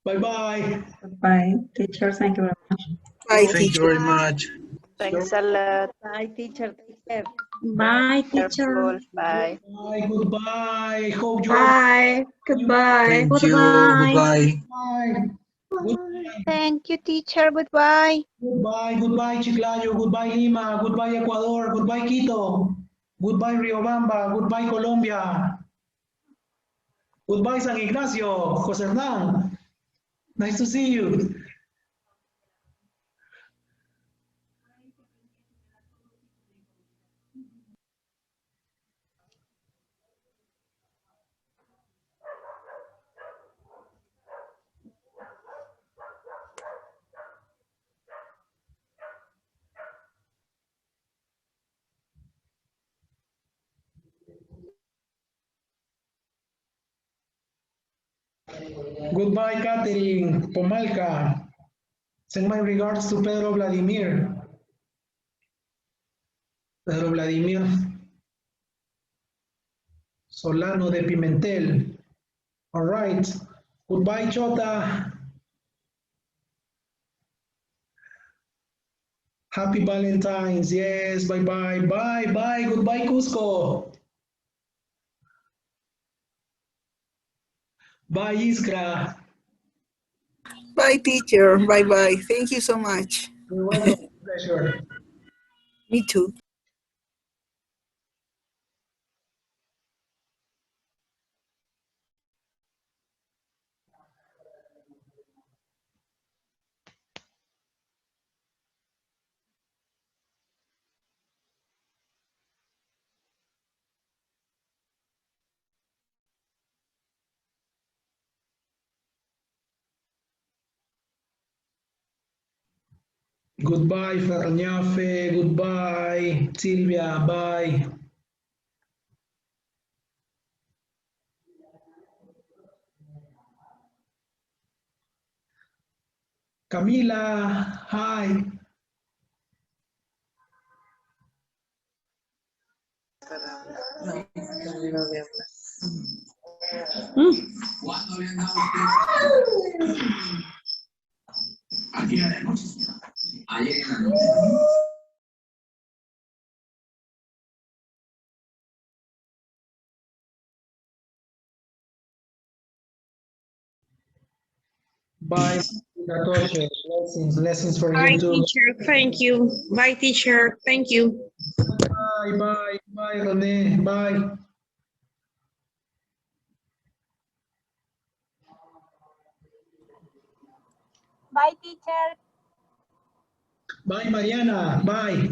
Bye-bye. Bye, teacher. Thank you very much. Bye, Thank you teacher. very much. Thanks a lot. Bye, teacher. Take care. Bye, teacher. Careful. Bye. Bye, goodbye. Hope you all. Bye. Goodbye. Thank you. Goodbye. Goodbye. Goodbye. Thank you, teacher. Goodbye. Goodbye, goodbye, Chiclayo. Goodbye, Lima. Goodbye, Ecuador. Goodbye, Quito. Goodbye, Riobamba. Goodbye, Colombia. Goodbye, San Ignacio. Jose Hernan. Nice to see you. Goodbye, Catherine Pomalca. Send my regards to Pedro Vladimir. Pedro Vladimir Solano de Pimentel. All right. Goodbye, Chota. Happy Valentine's. Yes, bye-bye. Bye-bye. Goodbye, Cusco. Bye, Iskra. Bye, teacher. Bye-bye. Thank you so much. You're welcome. Pleasure. Me too. Goodbye, Ferñafe. Goodbye, Silvia. Bye. Camila, hi. Bye, Gatoche. Lessons for Bye, you too. teacher. Thank you. Bye, teacher. Thank you. Bye, Rene. Bye. Bye, teacher. Bye, Mariana. Bye.